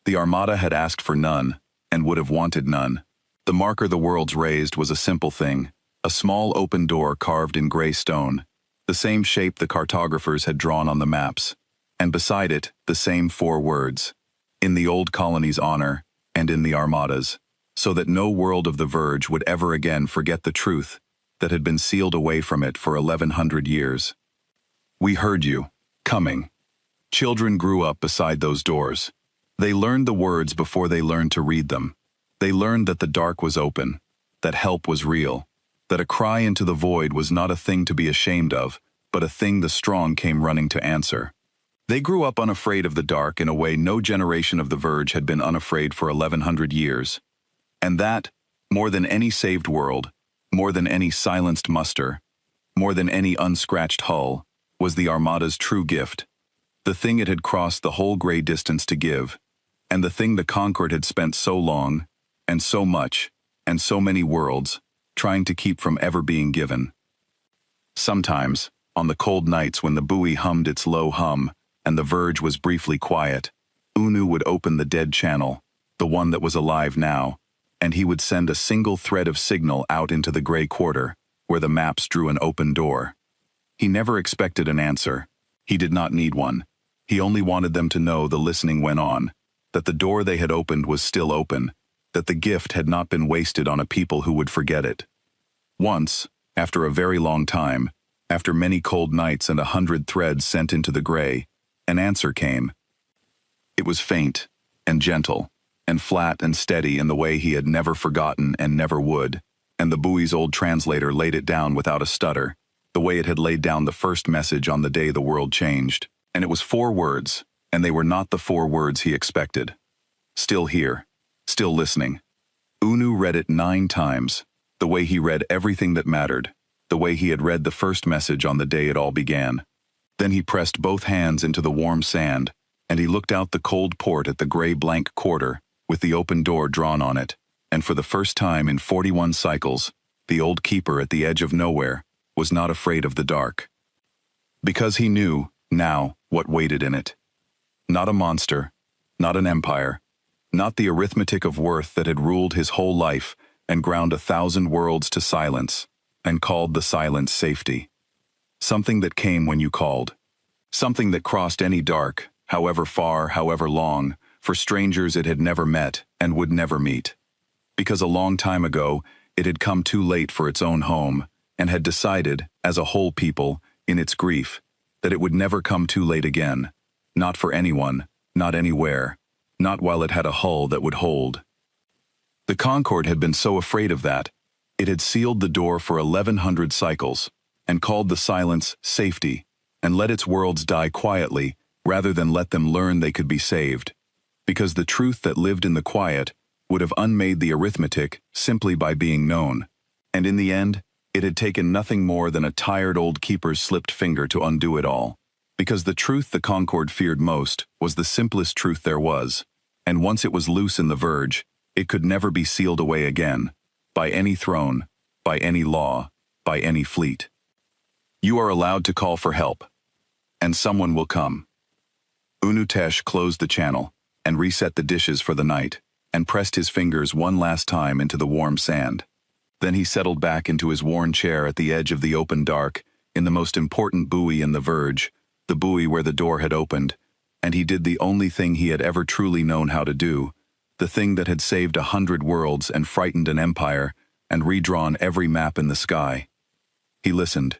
The Armada had asked for none, and would have wanted none. The marker the worlds raised was a simple thing, a small open door carved in gray stone, the same shape the cartographers had drawn on the maps, and beside it the same 4 words, in the old colony's honor and in the Armada's, so that no world of the verge would ever again forget the truth that had been sealed away from it for 1,100 years. We heard you, coming. Children grew up beside those doors. They learned the words before they learned to read them. They learned that the dark was open, that help was real, that a cry into the void was not a thing to be ashamed of, but a thing the strong came running to answer. They grew up unafraid of the dark in a way no generation of the verge had been unafraid for 1,100 years. And that, more than any saved world, more than any silenced muster, more than any unscratched hull, was the Armada's true gift, the thing it had crossed the whole gray distance to give, and the thing the Concord had spent so long, and so much, and so many worlds, trying to keep from ever being given. Sometimes, on the cold nights when the buoy hummed its low hum, and the verge was briefly quiet, Unu would open the dead channel, the one that was alive now, and he would send a single thread of signal out into the gray quarter, where the maps drew an open door. He never expected an answer. He did not need one. He only wanted them to know the listening went on, that the door they had opened was still open, that the gift had not been wasted on a people who would forget it. Once, after a very long time, after many cold nights and 100 threads sent into the gray, an answer came. It was faint, and gentle, and flat and steady in the way he had never forgotten and never would, and the buoy's old translator laid it down without a stutter, the way it had laid down the first message on the day the world changed. And it was 4 words, and they were not the 4 words he expected. Still here, still listening. Unu read it 9 times, the way he read everything that mattered, the way he had read the first message on the day it all began. Then he pressed both hands into the warm sand, and he looked out the cold port at the gray blank quarter, with the open door drawn on it, and for the first time in 41 cycles, the old keeper at the edge of nowhere was not afraid of the dark. Because he knew, now, what waited in it. Not a monster, not an empire, not the arithmetic of worth that had ruled his whole life and ground 1,000 worlds to silence, and called the silence safety. Something that came when you called. Something that crossed any dark, however far, however long, for strangers it had never met and would never meet. Because a long time ago, it had come too late for its own home, and had decided, as a whole people, in its grief, that it would never come too late again, not for anyone, not anywhere, not while it had a hull that would hold. The Concord had been so afraid of that, it had sealed the door for 1,100 cycles, and called the silence safety, and let its worlds die quietly, rather than let them learn they could be saved, because the truth that lived in the quiet would have unmade the arithmetic simply by being known, and in the end, it had taken nothing more than a tired old keeper's slipped finger to undo it all, because the truth the Concord feared most was the simplest truth there was, and once it was loose in the verge, it could never be sealed away again, by any throne, by any law, by any fleet. You are allowed to call for help, and someone will come. Unu Tesh closed the channel and reset the dishes for the night, and pressed his fingers one last time into the warm sand. Then he settled back into his worn chair at the edge of the open dark, in the most important buoy in the verge, the buoy where the door had opened, and he did the only thing he had ever truly known how to do, the thing that had saved 100 worlds and frightened an empire, and redrawn every map in the sky. He listened,